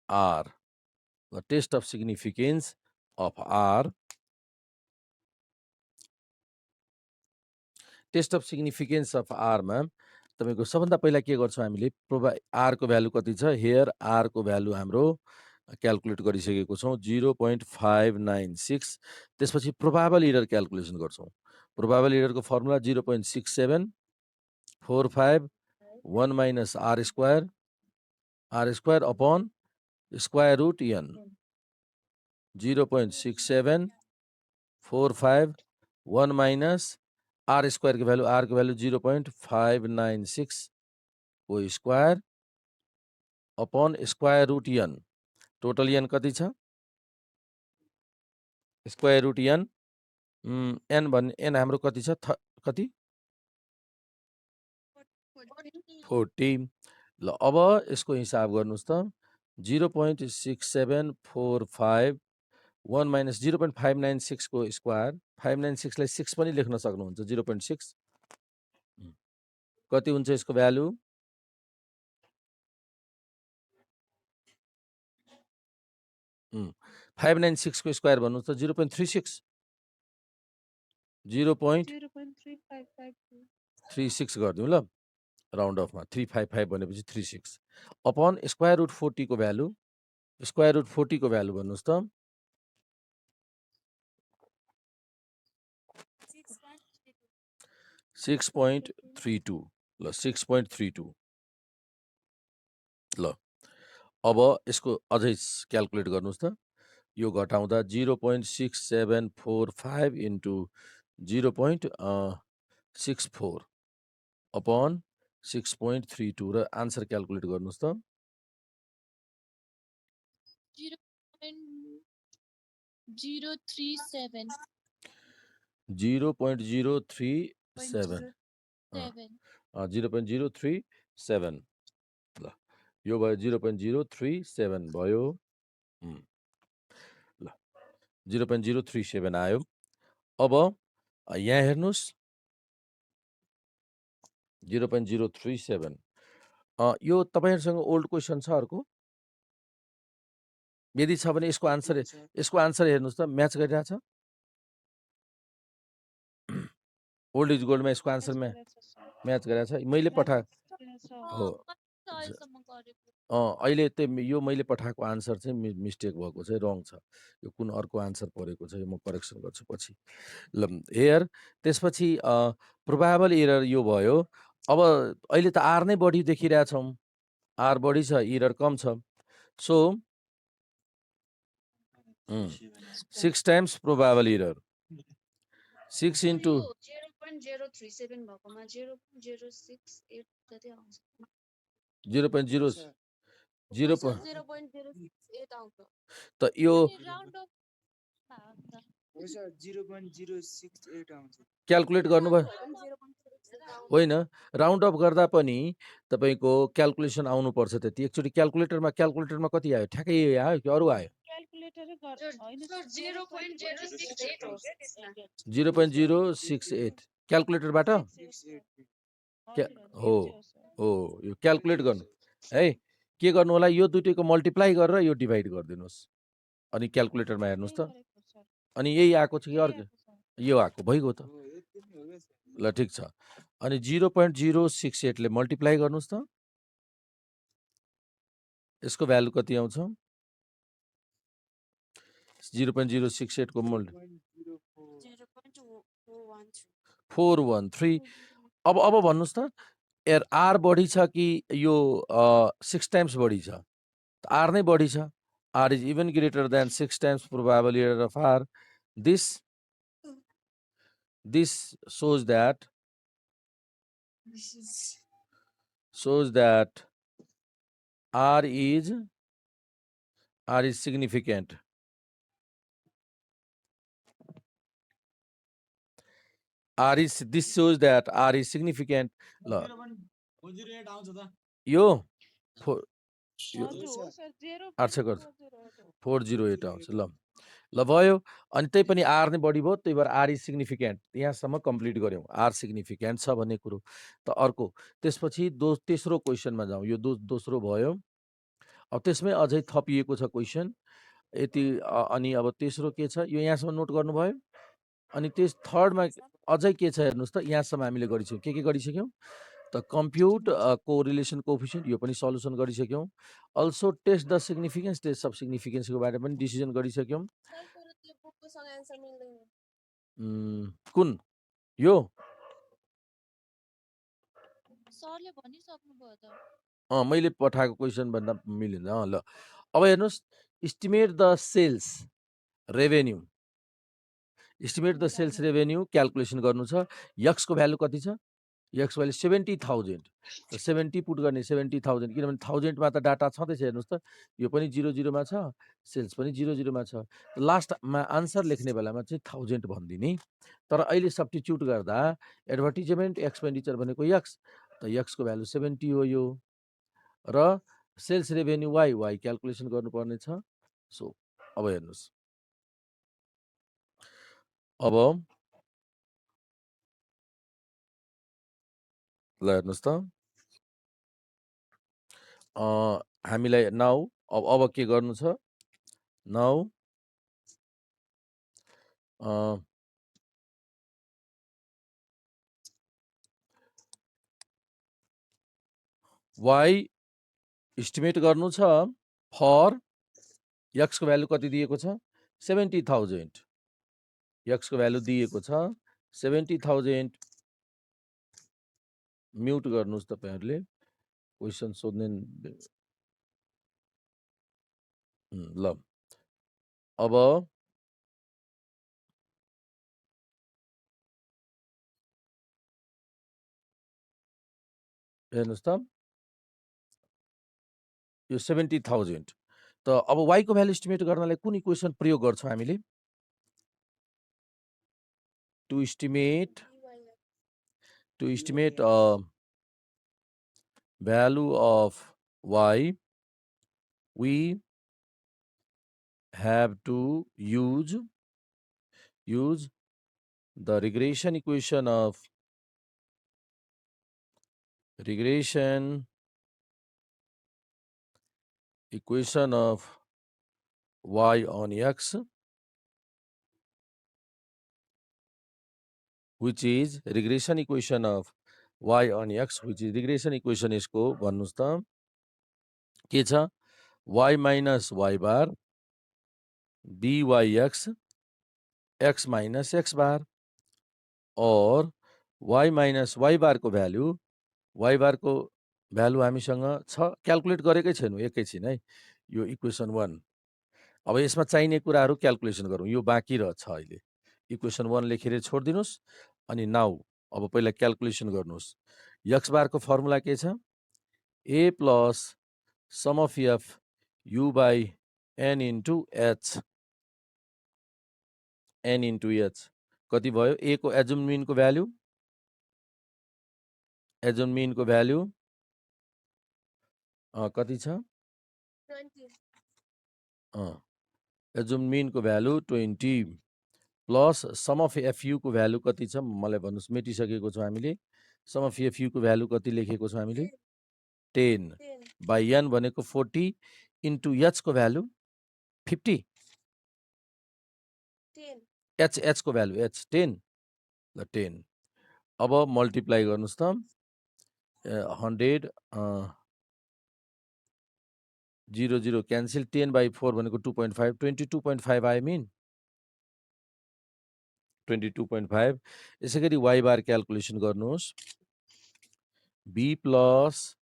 R. Test of significance of R. Test of significance of आरमा तपाईको सबभन्दा पहिला के गर्छौँ हामीले आर को भ्यालु कति छ, हेयर आर को भ्यालु हाम्रो क्याल्कुलेट गरिसकेको छौँ 0.596। त्यसपछि प्रोबाबल इरर क्याल्कुलेसन गर्छौँ। प्रोबाबल इररको formula 0.67451 minus R square upon square root n 0.67451 minus R square के भ्यालु 0.596 को square upon square root n। Total n कति छ स्क्वायर रुट n n हाम्रो कति छ कति 40 ल अब यसको हिसाब गर्नुहोस् त 0.6745 1 माइनस 0.596 को स्क्वायर 596 लाई 6 पनि लेख्न सक्नुहुन्छ 0.6 कति हुन्छ यसको भ्यालु 596 को स्क्वायर भन्नुहोस् त 0.36 0.36 गरिदिउँ ल राउन्ड अफमा 355 भनेपछि 36 अपन स्क्वायर रुट 40 को भ्यालु स्क्वायर रुट 40 को भ्यालु भन्नुहोस् त 6.32 ल 6.32 ल अब यसको अझै क्याल्कुलेट गर्नुहोस् त यो घटाउँदा 0.6745 इन्टु 0.64 अपन 6.32 र आन्सर क्याल्कुलेट गर्नुहोस् त 0.037 0.037 0.037 ल यो भयो 0.037 भयो ल 0.037 आयो अब यहाँ हेर्नुहोस् 0.037 यो तपाईहरुसँग ओल्ड क्वेसन छ अर्को यदि छ भने यसको आन्सर हेर्नुहोस् त म्याच गरिरहेछ ओल्ड इज गोल्डमा यसको आन्सर म्याच गरिरहेछ मैले पठाएको हो अहिले यो मैले पठाएको आन्सर चाहिँ मिस्टेक भएको छ रङ छ यो कुन अर्को आन्सर परेको छ यो म करेक्सन गर्छु पछि ल हेयर त्यसपछि प्रोबेबल एरर यो भयो अब अहिले त आर नै बढी देखिरहेछौँ आर बढी छ एरर कम छ so 6 times probable error 6 into 0.037 भएकोमा 0.068 जति आउँछ 0.0 0.068 आउँछ त यो राउन्ड अफ हो सर 0.068 आउँछ क्याल्कुलेट गर्नुभयो होइन राउन्ड अफ गर्दा पनि तपाईको क्याल्कुलेसन आउनु पर्छ त्यति एकचोटी क्याल्कुलेटरमा कति आयो ठ्याक्कै आयो कि अरु आयो क्याल्कुलेटरै हैन सर 0.068 हो 0.068 क्याल्कुलेटरबाट हो यो क्याल्कुलेट गर्नु है के गर्नु होला यो दुटैको मल्टिप्लाई गरेर यो डिभाइड गरिदिनुस् अनि क्याल्कुलेटरमा हेर्नुस् त अनि यही आएको छ कि अर्को यो आएको भइगयो त ल ठीक छ अनि 0.068 ले मल्टिप्लाई गर्नुस् त यसको भ्यालु कति आउँछ 0.068 को मल्ट 413 अब भन्नुस् त आर बढी छ कि यो 6 टाइम्स बढी छ आर नै बढी छ R is even greater than 6 times probability of R this shows that R is significant. This shows that R is significant. यो 408 आउँछ ल भयो अनि त्यही पनि आर नै बढी भयो त्यही भएर आर इज सिग्निफिकेन्ट यहाँसम्म कम्प्लिट गर्यौँ आर सिग्निफिकेन्ट छ भन्ने कुरो त अर्को त्यसपछि तेस्रो क्वेसनमा जाउँ यो दोस्रो भयो अब त्यसमै अझै थपिएको छ क्वेसन यति अनि अब तेस्रो के छ यो यहाँसम्म नोट गर्नुभयो अनि थर्डमा अझै के छ हेर्नुहोस् त यहाँसम्म हामीले गरिसक्यौँ के गरिसक्यौँ त कम्प्युट कोरिलेसन कोएफिसिएन्ट यो पनि सल्युसन गरिसक्यौँ also test the significance test of सिग्निफिकेन्सको बारेमा पनि डिसिजन गरिसक्यौँ कुन यो सरले भनिसक्नु भयो त मैले पठाएको क्वेसन भन्दा मिलेन ल अब हेर्नुहोस् estimate the sales revenue calculation गर्नु छ यक्स को भ्यालु कति छ यक्स भ्यालु 70,000 त 70 पुट गर्ने 70,000 किनभने 1000 मा त डाटा छँदैछ हेर्नुहोस् त यो पनि 00 मा छ सेल्स पनि 00 मा छ लास्टमा आन्सर लेख्ने बेलामा चाहिँ 1000 भन्दिने तर अहिले सब्स्टिट्युट गर्दा एडभर्टिजमेन्ट एक्सपेन्डिचर भनेको यक्स त x को भ्यालु 70 हो यो र सेल्स रेभेन्यू y क्याल्कुलेसन गर्नुपर्ने छ। सो अब हेर्नुस्, अब ल हेर्नुस् त हामीलाई नाउ अब के गर्नु छ, नाउ y इस्टिमेट गर्नु छ फर x को भ्यालु कति दिएको छ 70,000, x को भ्यालु दिएको छ 70,000। म्युट गर्नुस् तपाईहरुले, क्वेशन सोध्ने ल। अब हेर्नुस् त यो 70,000 त अब y को भ्यालु इस्टिमेट गर्नलाई कुन इक्वेसन प्रयोग गर्छौं हामीले, to estimate value of y we have to use the regression equation of y on x, which is regression equation of y on x, which is regression equation यसको भन्नुस् त के छ, y minus y bar dyx x minus x bar, और y minus y bar को value हामीसँग छ, calculate गरेकै छैनौँ, एकैछिन है। यो इक्वेसन 1, अब यसमा चाहिने कुराहरू क्याल्कुलेसन गरौँ, यो बाँकी रहेछ अहिले। इक्वेसन 1 लेखेर छोडिदिनुस् अनि नाउ अब पहिला क्याल्कुलेसन गर्नुस्। x बार को फर्मुला के छ, a plus sum of f u by n into h, कति भयो, a को एजुम मिन को भ्यालु कति छ 20, एजुम मिन को value 20 plus sum of FU को भ्यालु कति छ मलाई भन्नुस्, मेटिसकेको छ हामीले। सम अफ एफयु को भ्यालु कति लेखेको छ हामीले 10 बाई n भनेको 40 इन्टु h को भ्यालु 50, h को भ्यालु 10 ल 10। अब मल्टिप्लाई गर्नुस् त 100 0 0 क्यान्सल, 10 बाई 4 भनेको 2.5, 22.5 आयो मिन 22.5। यसै गरी y बार क्याल्कुलेसन गर्नुहोस्, b plus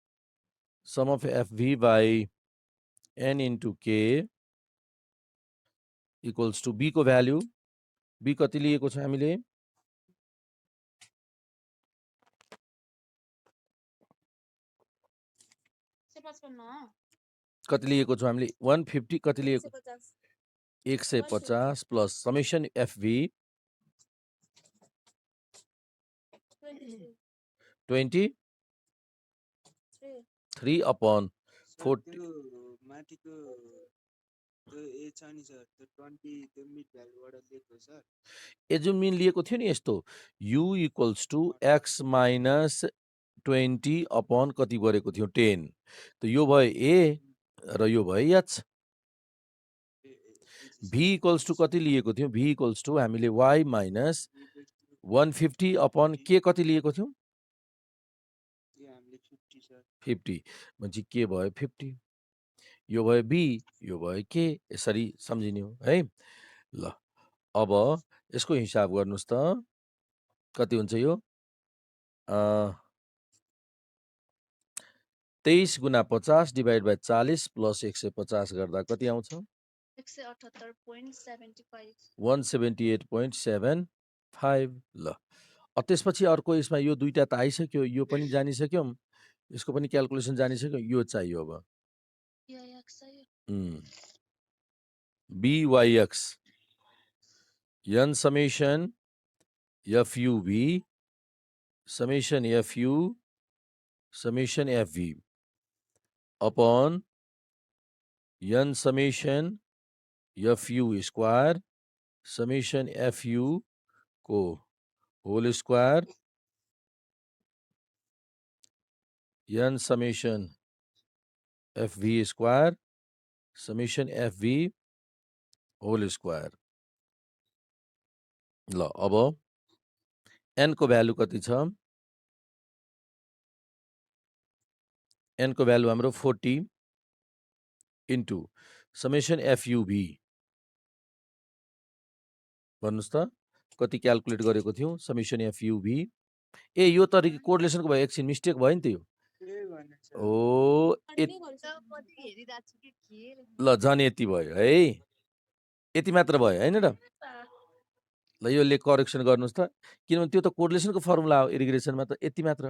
sum of fv by n into k equals to b को भ्यालु, b कति लिएको छ हामीले कति लिएको छ हामीले 150, कति लिएको 150 प्लस समेसन एफभी 23 अपॉन 40। माथिको त्यो ए छ नि सर, त्यो 20 त्यो मिड भ्यालुबाट लेख्यो सर। एजुम मिन लिएको थियो नि यस्तो, u equals to x minus 20 upon कति गरेको थियो 10, त यो भयो a र यो भयो h। v इक्वल्स टु कति लिएको थियो, v इक्वल्स टु हामीले y माइनस 150 अपॉन के कति लिएको थियौँ 50, म्हणजे के भयो 50, यो भयो b, यो भयो k, यसरी सम्झिने हो है। ल अब यसको हिसाब गर्नुस् त कति हुन्छ यो 23 गुना 50 डिवाइड बाई 40 प्लस 150 गर्दा कति आउँछ 178.75। ल त्यसपछि अर्को यसमा यो दुईटा त आइसक्यो, यो पनि जानिसक्यौँ, यसको पनि क्याल्कुलेसन जानिसक्यौँ, यो चाहियो अब byx n summation fu summation FV upon n summation FU square summation FU को whole square n summation FV square summation FV whole square ल अब n को भ्यालु कति छ n को भ्यालु हाम्रो 40 इन्टु समेसन FUV भन्नुस् त कति क्याल्कुलेट गरेको थियौं समेसन FUV ए यो तरिका कोरिलेसनको भयो एकछिन मिस्टेक भयो नि त यो के भने सर ओ ल झन् यति भयो है यति मात्र भयो हैन र ल यसले करेक्सन गर्नुस् त किनभने त्यो त कोरिलेसनको फर्मुला हो इरिगेसनमा त यति मात्र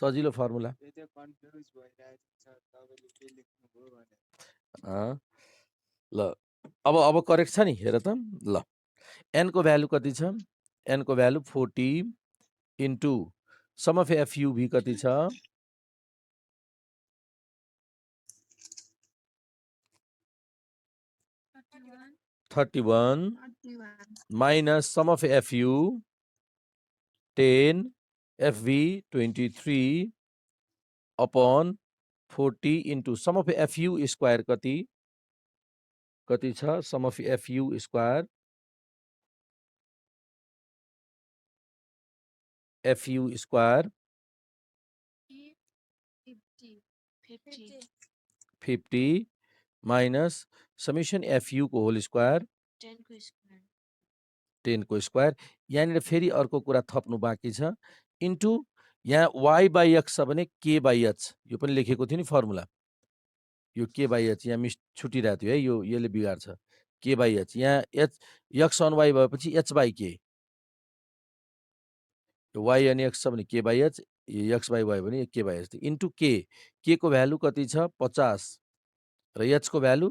सजिलो फर्मुला त्यो कन्फ्युज भइरहेको छ तपाईले के लेख्नुभयो भने ल अब करेक्ट छ नि हेर त ल n को भ्यालु कति छ n को value 40 into sum of FUV कति छ 31 minus sum of FU 10 FV 23 upon 40 into sum of FU square कति छ sum of FU square FU square 50 minus summation FU को होल स्क्वायर 10 को स्क्वायर यहाँनिर फेरि अर्को कुरा थप्नु बाँकी छ इन्टु यहाँ y/x छ भने k/h यो पनि लेखेको थियो नि फर्मुला यो k/h यहाँ मिस छुटिरहेको थियो है यो यसले बिगार्छ k/h यहाँ x on y भएपछि h/k y अनि x छ भने k/h x/y भयो भने k/h इन्टु k को भ्यालु कति छ 50 र h को भ्यालु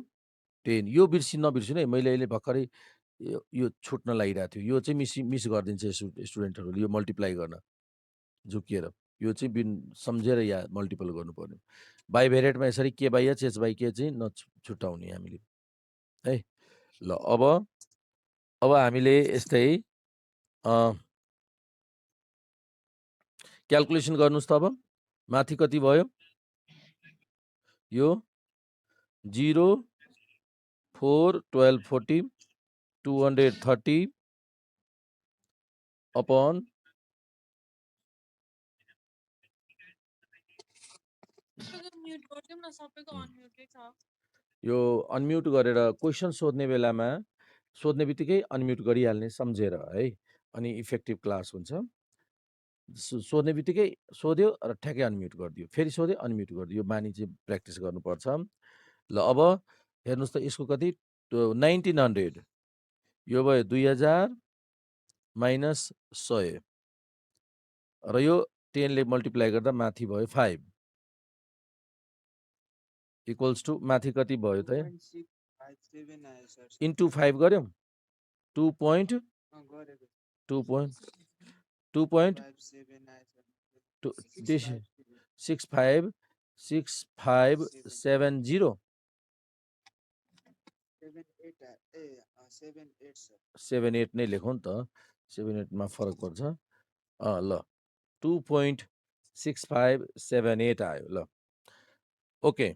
10 यो नबिर्सिनु है मैले अहिले भर्खरै यो छुट्न लागिरहेको थियो यो चाहिँ मिस गरिदिन्छ स्टुडेन्टहरूले यो मल्टिप्लाई गर्न झुकिएर यो चाहिँ सम्झेर या मल्टिपल गर्नुपर्ने बाइभेरिएटमा यसरी k/h h/k चाहिँ नछुटाउने हामीले है ल अब हामीले यस्तै क्याल्कुलेसन गर्नुस् त अब माथि कति भयो यो 0 4 12 40 230 upon यो अनम्युट गरेर क्वेसन सोध्ने बेलामा सोध्ने बित्तिकै अनम्युट गरिहाल्ने सम्झेर है अनि इफेक्टिभ क्लास हुन्छ सोध्ने बित्तिकै सोध्यो र ठ्याक्कै अनम्युट गरिदियो फेरि सोध्यो अनम्युट गरिदियो यो बानी चाहिँ प्र्याक्टिस गर्नुपर्छ ल अब हेर्नुहोस् त यसको कति 1900 यो भयो 2000 माइनस 100 र यो 10 ले मल्टिप्लाई गर्दा माथि भयो 5 इक्वल्स टु माथि कति भयो त 2.657 आयो सर इन्टु 5 गर्यौं 2.2 2.57 आयो सर 6570 78 नै लेखौँ नि त 78 मा फरक पर्छ ल 2.6578 आयो ल ओके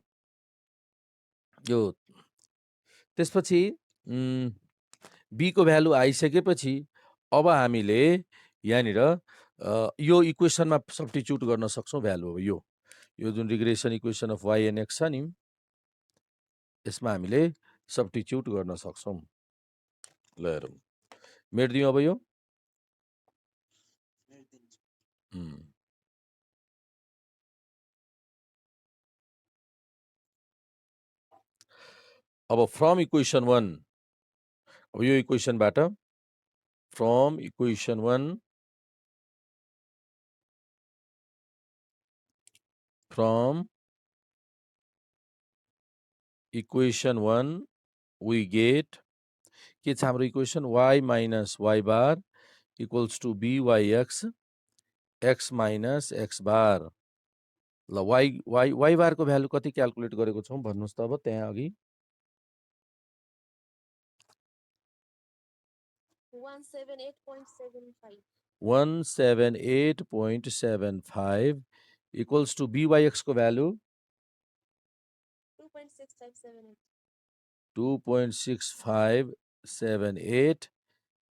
यो त्यसपछि बी को भ्यालु आइसकेपछि अब हामीले यहाँनिर यो इक्वेसनमा सब्स्टिट्युट गर्न सक्छौँ भ्यालु हो यो जुन regression equation of y and x छ नि यसमा हामीले सब्स्टिट्युट गर्न सक्छौँ ल हेरौँ मेट्दियौँ अब यो अब फ्रम इक्वेसन 1 अब यो इक्वेसनबाट from equation 1 from equation 1 we get के छ हाम्रो equation y minus y bar equals to byx x minus x bar ल y बारको भ्यालु कति क्याल्कुलेट गरेको छौँ भन्नुहोस् त अब त्यहाँ अघि 178.75 178.75 इक्वल्स टु byx को भ्यालु 2.6578 2.6578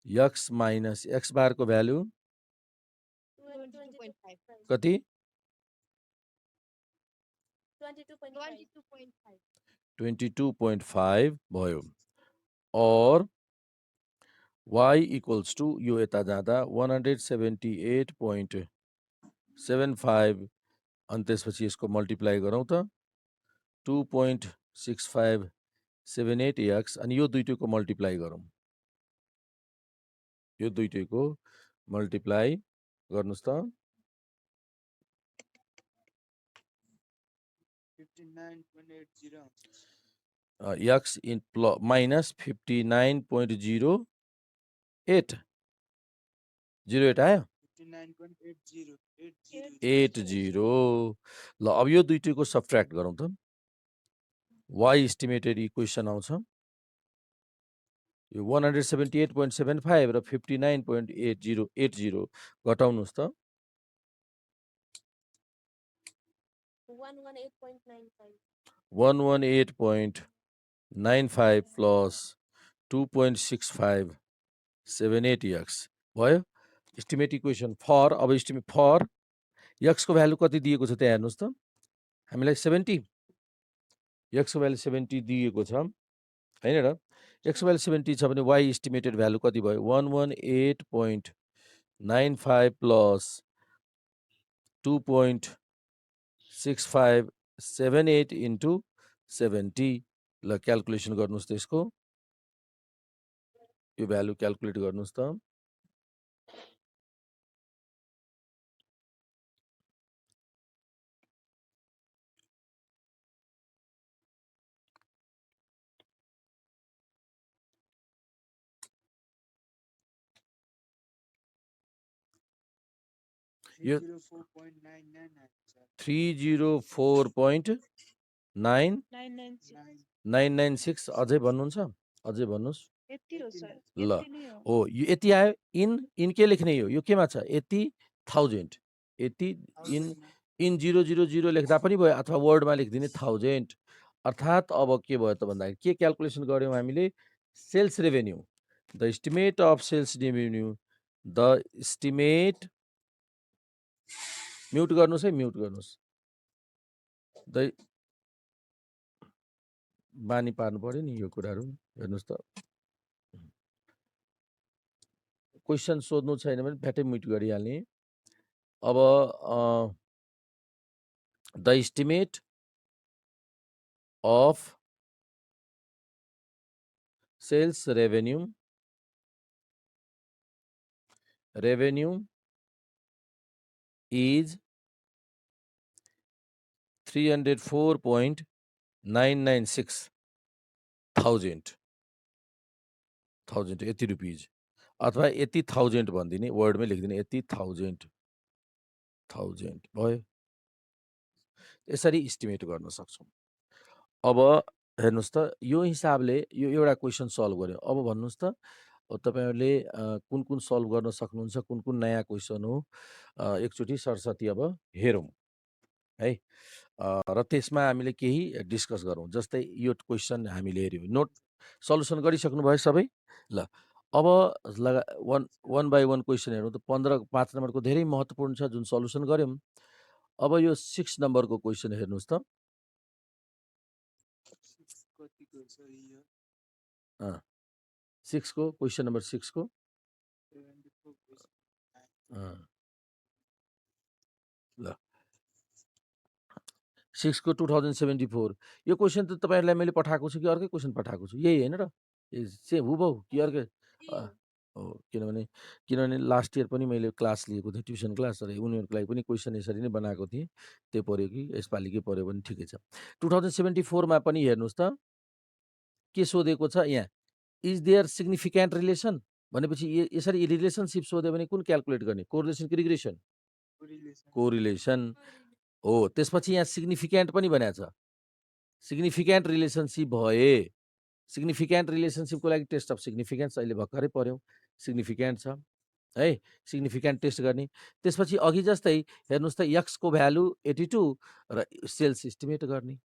x माइनस x बार को भ्यालु 22.5 कति 22.5 22.5 भयो और y इक्वल्स टु यो यता जाँदा 178.75 अनि त्यसपछि यसको मल्टिप्लाई गरौँ त 2.6578 x अनि यो दुईटैको मल्टिप्लाई गरौँ यो दुईटैको मल्टिप्लाई गर्नुस् त 59.80 आउँछ x इन माइनस 59.08 08 आयो 59.80 ल अब यो दुईटैको सब्ट्र्याक्ट गरौँ त y इस्टिमेटेड इक्वेसन आउँछ यो 178.75 र 59.80 घटाउनुस् त 118.95 118.95 प्लस 2.6578 x भयो इस्टिमेट इक्वेसन फर अब इस्टिमेट फर x को भ्यालु कति दिएको छ त्यहाँ हेर्नुस् त हामीलाई 70 x को भ्यालु 70 दिएको छ हैन र x को भ्यालु 70 छ भने y इस्टिमेटेड भ्यालु कति भयो 118.95 प्लस 2.6578 इन्टु 70 ल क्याल्कुलेसन गर्नुस् त यसको यो भ्यालु क्याल्कुलेट गर्नुस् त यो 304.9 996 अझै भन्नुहुन्छ अझै भन्नुस् यति हो सर ल यति नै हो हो यो यति आयो इन के लेख्ने यो केमा छ 80,000 80 इन 000 लेख्दा पनि भयो अथवा वर्डमा लेखिदिने 1000 अर्थात् अब के भयो त भन्दाखेरि के क्याल्कुलेसन गर्यौँ हामीले sales revenue the estimate of sales revenue the estimate mute गर्नुस् है म्युट गर्नुस् द बानी पार्नु पर्यो नि यो कुराहरू हेर्नुस् त क्वेसन सोध्नु छैन भने फ्याटै म्युट गरिहाल्ने अब the estimate of sales revenue is 304.996 thousand 80 rupees अथवा 80,000 भनिदिने वर्डमै लेखिदिने 80,000 भयो यसरी इस्टिमेट गर्न सक्छौँ अब हेर्नुस् त यो हिसाबले यो एउटा क्वेसन सल्भ गर्यो अब भन्नुस् त तपाईहरुले कुन कुन सल्भ गर्न सक्नुहुन्छ कुन कुन नयाँ क्वेसन हो एकचोटी सरस्वती अब हेरौँ है र त्यसमा हामीले केही डिस्कस गरौँ जस्तै यो क्वेसन हामीले हेर्यौँ नोट सल्युसन गरिसक्नु भयो सबै ल अब वन बाई वन क्वेसन हेरौँ त 5 नम्बरको धेरै महत्त्वपूर्ण छ जुन सल्युसन गर्यौँ अब यो 6 नम्बरको क्वेसन हेर्नुस् त 6 को क्वेसन नम्बर 6 को ल 6 को 2074 यो क्वेसन त तपाईहरुलाई मैले पठाएको छु कि अर्कै क्वेसन पठाएको छु यही हैन र सेम हुबहु कि अर्कै हो किनभने लास्ट इयर पनि मैले क्लास लिएको थिएँ ट्युसन क्लास र उनीहरुको लागि पनि क्वेसन यसरी नै बनाएको थिएँ त्यो पर्यो कि यसपालिकै पर्यो भने ठिकै छ 2074 मा पनि हेर्नुस् त के सोधेको छ यहाँ इज देयर सिग्निफिकेन्ट रिलेसन भनेपछि यसरी रिलेसनशिप सोध्यो भने कुन क्याल्कुलेट गर्ने कोरिलेसन कि रिग्रेसन कोरिलेसन हो त्यसपछि यहाँ सिग्निफिकेन्ट पनि भनेको छ। सिग्निफिकेन्ट रिलेसनसिप भए सिग्निफिकेन्ट रिलेसनसिपको लागि टेस्ट अफ सिग्निफिकेन्स अहिले भर्खरै पढ्यौँ। सिग्निफिकेन्ट छ है, सिग्निफिकेन्ट टेस्ट गर्ने। त्यसपछि अघि जस्तै हेर्नुहोस् त एक्सको भ्यालु 82 र सेल्स एस्टिमेट गर्ने।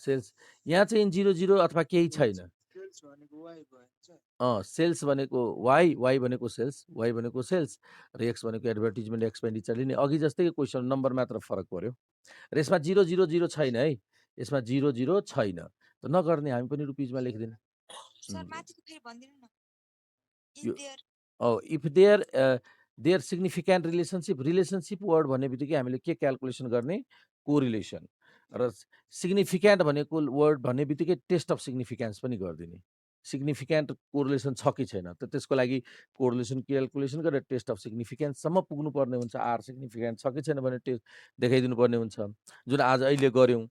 सेल्स यहाँ चाहिँ 00 अथवा केही छैन। सेल्स भनेको वाइ भन्छ। सेल्स भनेको वाइ, वाइ भनेको सेल्स, वाइ भनेको सेल्स र एक्स भनेको एडभर्टिजमेन्ट एक्सपेन्डिचर लिने। अघि जस्तै क्वेसन नम्बर मात्र फरक पर्यो र यसमा 000 छैन है, यसमा 00 छैन त नगर्ने, हामी पनि रुपिजमा लेख्दिन। सर माथिको फेरि भनिदिनु न। यो is there if there significant relationship word भन्ने बित्तिकै हामीले के क्यालकुलेसन गर्ने? कोरिलेसन। र सिग्निफिकेन्ट भनेको वर्ड भन्ने बित्तिकै टेस्ट अफ सिग्निफिकेन्स पनि गरिदिने। सिग्निफिकेन्ट कोरिलेसन छ कि छैन त त्यसको लागि कोरिलेसन क्यालकुलेसन गरेर टेस्ट अफ सिग्निफिकेन्ससम्म पुग्नुपर्ने हुन्छ। आर सिग्निफिकेन्ट छ कि छैन भने टेस्ट देखाइदिनु पर्ने हुन्छ, जुन आज अहिले गऱ्यौँ।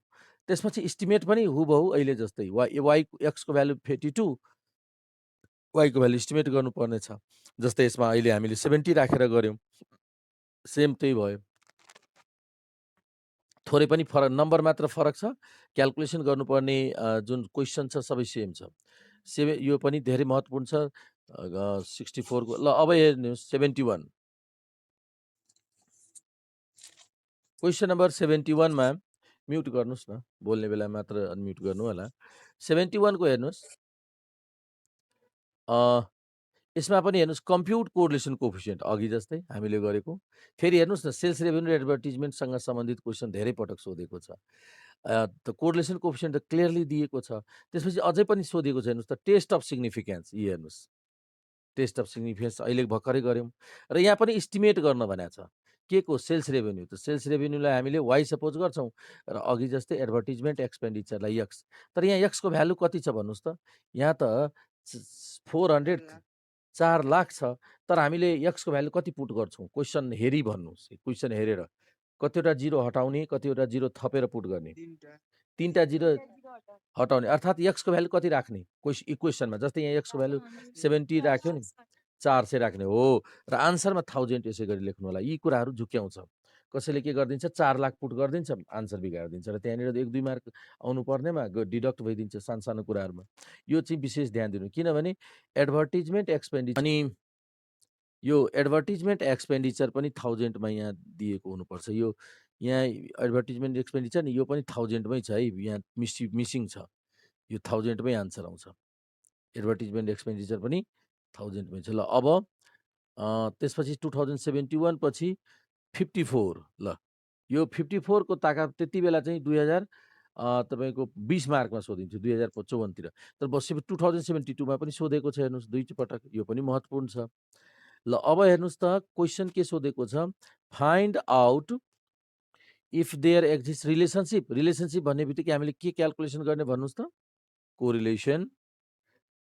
त्यसपछि इस्टिमेट पनि हुबहु अहिले जस्तै वाइ एक्सको भ्यालु 82, वाइको भ्यालु इस्टिमेट गर्नुपर्ने छ। जस्तै यसमा अहिले हामीले 70 राखेर गऱ्यौँ, सेम त्यही भयो। थोरै पनि फरक, नम्बर मात्र फरक छ, क्यालकुलेसन गर्नुपर्ने जुन क्वेसन छ सबै सेम छ। यो पनि धेरै महत्त्वपूर्ण छ। 64 को ल अब हेर्नुहोस् 71। क्वेसन नम्बर 71 मा म्युट गर्नुहोस् न, बोल्ने बेला मात्र अनम्युट गर्नु होला। 71 को हेर्नुहोस्। यसमा पनि हेर्नुहोस् कम्प्युट कोरिलेसन कोफिसिएन्ट अघि जस्तै हामीले गरेको। फेरि हेर्नुहोस् न सेल्स रेभेन्यू एडभर्टिजमेन्टसँग सम्बन्धित क्वेसन धेरै पटक सोधेको छ। त कोरिलेसन कोफिसिएन्ट त क्लियरली दिएको छ। त्यसपछि अझै पनि सोधेको छ, हेर्नुहोस् त टेस्ट अफ सिग्निफिकेन्स। यी हेर्नुहोस् टेस्ट अफ सिग्निफिकेन्स अहिले भर्खरै गऱ्यौँ र यहाँ पनि इस्टिमेट गर्न भनेको छ। के को? Sales revenue. त सेल्स रेभेन्यूलाई हामीले वाइ सपोज गर्छौँ र अघि जस्तै एडभर्टिजमेन्ट एक्सपेन्डिचरलाई एक्स। तर यहाँ एक्सको भ्यालु कति छ भन्नुहोस् त? यहाँ त 4 लाख छ, तर हामीले एक्सको भ्यालु कति पुट गर्छौँ? क्वेसन हेरी भन्नुहोस्, क्वेसन हेरेर कतिवटा जिरो हटाउने, कतिवटा जिरो थपेर पुट गर्ने। तीनटा जिरो हटाउने, अर्थात् एक्सको भ्यालु कति राख्ने इक्वेसनमा? जस्तै यहाँ एक्सको भ्यालु 70 राख्यो नि, 400 राख्ने हो र आन्सरमा 1000 यसै गरी लेख्नु होला। यी कुराहरू झुक्याउँछ। कसैले के गरिदिन्छ? 4 लाख पुट गरिदिन्छ, आन्सर बिगारिदिन्छ र त्यहाँनिर 1-2 मार्क आउनु पर्नेमा डिडक्ट भइदिन्छ सानो कुराहरूमा। यो चाहिँ विशेष ध्यान दिनु, किनभने एडभर्टिजमेन्ट एक्सपेन्डिचर अनि यो एडभर्टिजमेन्ट एक्सपेन्डिचर पनि 1000 मा यहाँ दिएको हुनुपर्छ। यो यहाँ एडभर्टिजमेन्ट एक्सपेन्डिचर नि यो पनि 1000 मै छ है, यहाँ मिसिङ छ। यो 1000 मै आन्सर आउँछ। एडभर्टिजमेन्ट एक्सपेन्डिचर पनि 1000 मै छ। ल अब त्यसपछि 2071 पछि 54। ल यो 54 को ताका त्यति बेला चाहिँ 2000 तपाईँको 20 मार्कमा सोधिन्थ्यो 2054 तिर। तर 2072 मा पनि सोधेको छ, हेर्नुहोस् 2 पटक। यो पनि महत्त्वपूर्ण छ। ल अब हेर्नुहोस् त क्वेसन के सोधेको छ? Find out if there exist relationship. Relationship भन्ने बित्तिकै हामीले के क्यालकुलेसन गर्ने भन्नुहोस् त? कोरिलेसन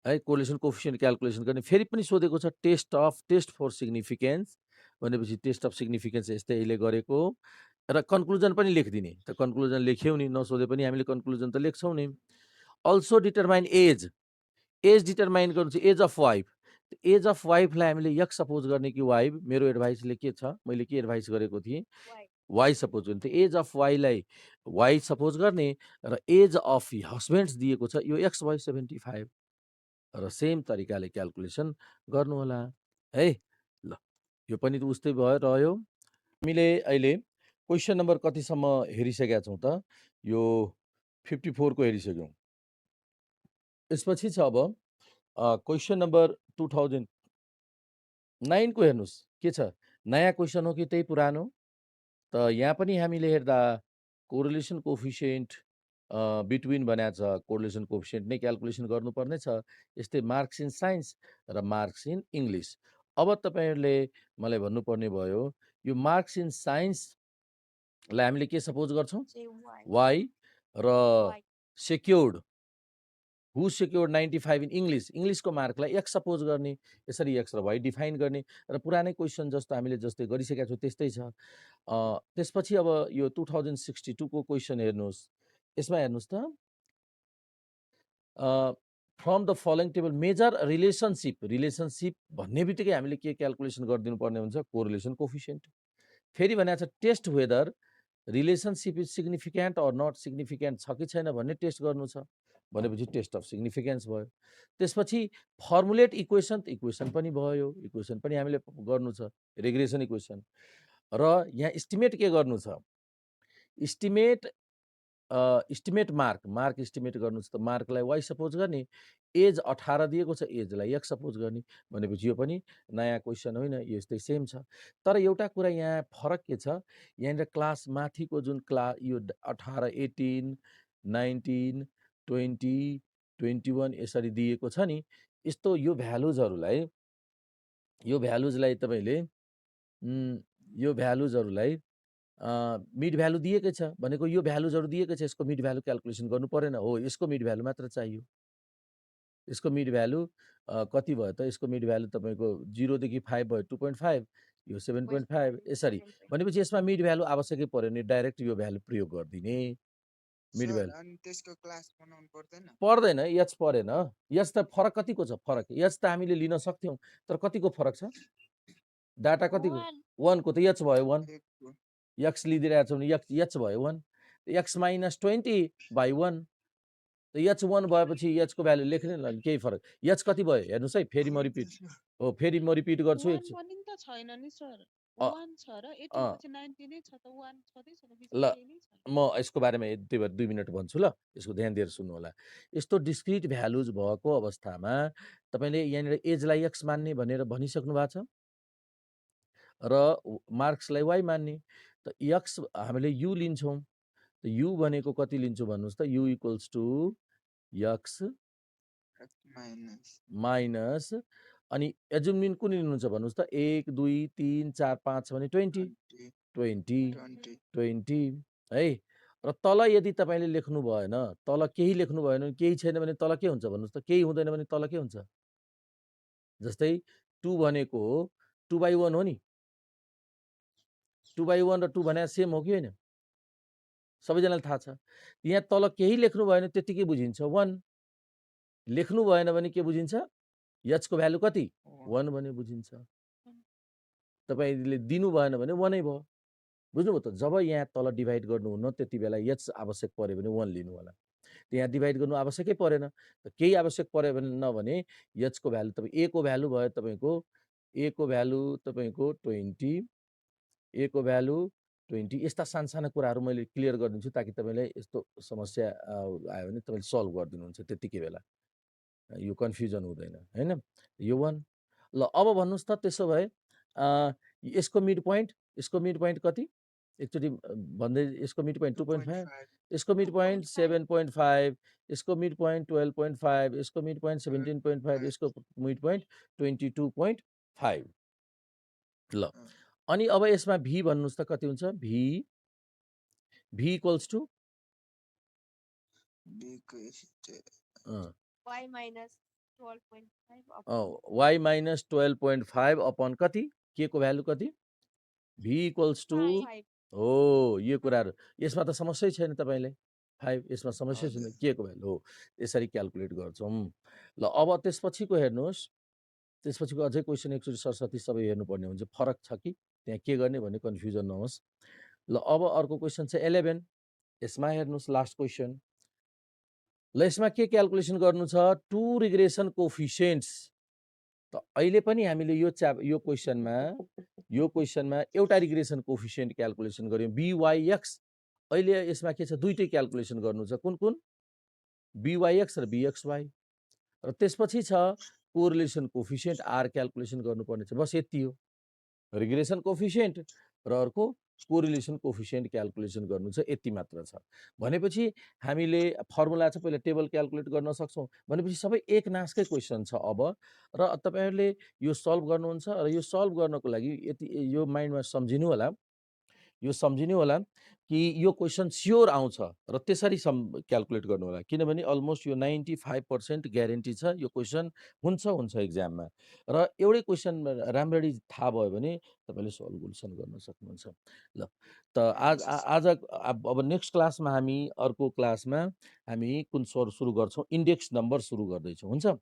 है, कोरिलेसन कोफिसिएन्ट क्यालकुलेसन गर्ने। फेरि पनि सोधेको छ टेस्ट फर सिग्निफिकेन्स भनेपछि टेस्ट अफ सिग्निफिकेन्स यस्तै अहिले गरेको र कन्क्लुजन पनि लेखिदिने। त कन्क्लुजन लेख्यौँ नि, नसोधे पनि हामीले कन्क्लुजन त लेख्छौँ नि। Also determine age. Age determine गर्नु छ, age of wife. Age of वाइफलाई हामीले एक्स सपोज गर्ने कि वाइ? मेरो एडभाइसले के छ? मैले के एडभाइस गरेको थिएँ? वाइ सपोज गर्ने। एज अफ वाइलाई वाइ सपोज गर्ने र एज अफ हस्बेन्ड्स दिएको छ, यो एक्स भयो 75 र सेम तरिकाले क्यालकुलेसन गर्नु होला है। ल यो पनि उस्तै भयो रह्यो। हामीले अहिले क्वेसन नम्बर कतिसम्म हेरिसकेका छौँ त? यो 54 को हेरिसक्यौँ। यसपछि छ अब क्वेसन नम्बर 2009 को हेर्नुहोस् के छ? नयाँ क्वेसन हो कि त्यही पुरानो? त यहाँ पनि हामीले हेर्दा कोरिलेसन कोफिसिएन्ट बिट्विन भनेको छ। कोरिलेसन कोफिसिएन्ट नै क्यालकुलेसन गर्नुपर्ने छ। यस्तै मार्क्स इन साइन्स र मार्क्स इन इङ्ग्लिस। अब तपाईँहरूले मलाई भन्नुपर्ने भयो, यो मार्क्स इन साइन्सलाई हामीले के सपोज गर्छौँ? वाइ र secured who secured 95 in English. इङ्ग्लिसको मार्कलाई एक्स सपोज गर्ने, यसरी एक्स र वाइ डिफाइन गर्ने र पुरानै क्वेसन जस्तो हामीले जस्तै गरिसकेका छौँ त्यस्तै छ। त्यसपछि अब यो 2062 को क्वेसन हेर्नुहोस्। यसमा हेर्नुहोस् त from the following table measure relationship. Relationship भन्ने बित्तिकै हामीले के क्यालकुलेसन गरिदिनु पर्ने हुन्छ? Correlation coefficient. फेरि भनेको छ test whether relationship is significant or not significant छ कि छैन भन्ने टेस्ट गर्नु छ भनेपछि टेस्ट अफ सिग्निफिकेन्स भयो। त्यसपछि फर्मुलेट इक्वेसन, त इक्वेसन पनि भयो, इक्वेसन पनि हामीले गर्नु छ, रिग्रेसन इक्वेसन। र यहाँ इस्टिमेट के गर्नु छ, इस्टिमेट मार्क इस्टिमेट गर्नु छ। त मार्कलाई वाइ सपोज गर्ने, एज 18 दिएको छ, एजलाई एक्स सपोज गर्ने भनेपछि यो पनि नयाँ क्वेसन होइन, यो यस्तै सेम छ। तर एउटा कुरा यहाँ फरक के छ, यहाँनिर क्लास माथिको जुन यो 18, 18, 19, 20, 21 यसरी दिएको छ नि, यस्तो यो भ्यालुजहरूलाई तपाईँले यो भ्यालुजहरूलाई मिड भ्यालु दिएकै छ भनेको यो भ्यालुजहरू दिएकै छ, यसको मिड भ्यालु क्याल्कुलेसन गर्नु परेन। हो, यसको मिड भ्यालु मात्र चाहियो। यसको मिड भ्यालु कति भयो त, यसको मिड भ्यालु तपाईँको 0 देखि 5 भयो 2.5, यो 7.5 यसरी भनेपछि यसमा मिड भ्यालु आवश्यकै परेन, डाइरेक्ट यो भ्यालु प्रयोग गरिदिने। मिड सर भ्यालु अनि त्यसको क्लास बनाउनु पर्दैन? पर्दैन, एच परेन। एच त फरक कतिको छ, फरक एच त हामीले लिन सक्थ्यौँ, तर कतिको फरक छ, डाटा कतिको, 1 को त एच भयो 1, एकको। एक्स लिइदिरहेको छ भने एच भयो 1, एक्स माइनस 20/1, त एच 1 भएपछि एचको भ्यालु लेख्ने ल, केही फरक। एच कति भयो हेर्नुहोस् है, फेरि म रिपिट फेरि म रिपिट गर्छु। 1 पनि त छैन नि सर, 1 छ र 18 पछि 19 नै छ त 1 छँदै छैन, बिचमा ल केही नै छैन। म यसको बारेमा त्यही भएर 2 मिनट भन्छु ल, यसको ध्यान दिएर सुन्नु होला। यस्तो डिस्क्रिट भ्यालुज भएको अवस्थामा तपाईँले यहाँनिर एजलाई एक्स मान्ने भनेर भनिसक्नु भएको छ र मार्क्सलाई वाइ मान्ने। त एक्स हामीले यु लिन्छौँ, त यु भनेको कति लिन्छु भन्नुहोस् त, U equals to X minus अनि एजुमिन कुन लिनुहुन्छ भन्नुहोस् त, 1 2 3 4 5 भने 20 है। र तल यदि तपाईँले लेख्नु भएन, तल केही लेख्नु भएन, केही छैन भने तल के हुन्छ भन्नुहोस् त, केही हुँदैन भने तल के हुन्छ। जस्तै 2 भनेको 2/1 हो नि, 2/1 र 2 भने सेम हो कि होइन, सबैजनालाई थाहा छ। यहाँ तल केही लेख्नु भएन त्यतिकै बुझिन्छ 1, लेख्नु भएन भने के बुझिन्छ, एचको भ्यालु कति 1 भने बुझिन्छ। तपाईँले दिनु भएन भने 1 नै भयो, बुझ्नुभयो त। जब यहाँ तल डिभाइड गर्नुहुन्न त्यति बेला एच आवश्यक पऱ्यो भने 1 लिनु होला, यहाँ डिभाइड गर्नु आवश्यकै परेन, त केही आवश्यक पऱ्यो भने नभने एचको भ्यालु तपाईँ ए को भ्यालु भयो तपाईँको, ए को भ्यालु तपाईँको 20, ए को भ्यालु 20। यस्ता साना कुराहरू मैले क्लियर गरिदिन्छु ताकि तपाईँलाई यस्तो समस्या आयो भने तपाईँले सल्भ गरिदिनुहुन्छ त्यतिकै बेला, यो कन्फ्युजन हुँदैन होइन। यो 1 ल। अब भन्नुहोस् त त्यसो भए यसको मिड पोइन्ट कति, एकचोटि भन्दै, यसको मिड पोइन्ट 2.5, यसको मिड पोइन्ट 7.5, यसको मिड पोइन्ट 12.5, यसको मिड पोइन्ट 17.5, यसको मिड पोइन्ट 22.5 ल। अनि अब यसमा भी भन्नुहोस् त कति हुन्छ, V equals to y minus 12.5 Y minus 12.5 upon कति, के को भ्यालु कति, भी इक्वल्स टु हो। यो कुराहरू यसमा त समस्या छैन तपाईँलाई, 5 यसमा समस्या छैन, के को भ्यालु हो, यसरी क्याल्कुलेट गर्छौँ ल। अब त्यसपछिको हेर्नुहोस्, त्यसपछिको अझै क्वेसन एकचोटि सरस्वती सबै हेर्नुपर्ने हुन्छ, फरक छ कि त्यहाँ के गर्ने भन्ने कन्फ्युजन नहोस् ल। अब अर्को क्वेसन छ 11, यसमा हेर्नुहोस् लास्ट क्वेसन ल। यसमा के क्याल्कुलेसन गर्नु छ, 2 रिग्रेसन कोफिसियन्ट्स। त अहिले पनि हामीले यो क्वेसनमा एउटा रिग्रेसन कोफिसियन्ट क्याल्कुलेसन गर्यौँ, BYX। अहिले यसमा के छ, दुईटै क्याल्कुलेसन गर्नु छ, कुन कुन, BYX र BXY। र त्यसपछि छ कोरिलेसन कोफिसियन्ट R क्याल्कुलेसन गर्नुपर्ने छ, बस यति हो। रिग्रेसन कोफिसियन्ट र अर्को कोरिलेसन कोफिसियन्ट क्याल्कुलेसन गर्नु छ, यति मात्र छ। भनेपछि हामीले फर्मुला चाहिँ पहिला टेबल क्याल्कुलेट गर्न सक्छौँ, भनेपछि सबै एक नासकै क्वेसन छ अब। र तपाईँहरूले यो सल्भ गर्नुहुन्छ र यो सल्भ गर्नको लागि यति यो माइन्डमा सम्झिनु होला कि यो क्वेसन स्योर आउँछ र त्यसरी क्याल्कुलेट गर्नु होला, किनभने अलमोस्ट यो 95% ग्यारेन्टी छ यो क्वेसन हुन्छ एक्जाममा। र एउटै क्वेसन राम्ररी थाहा भयो भने तपाईँले सल्युसन गर्न सक्नुहुन्छ ल। त आज अब नेक्स्ट क्लासमा हामी, अर्को क्लासमा हामी कुन सुरु गर्छौँ, इन्डेक्स नम्बर सुरु गर्दैछौँ, हुन्छ।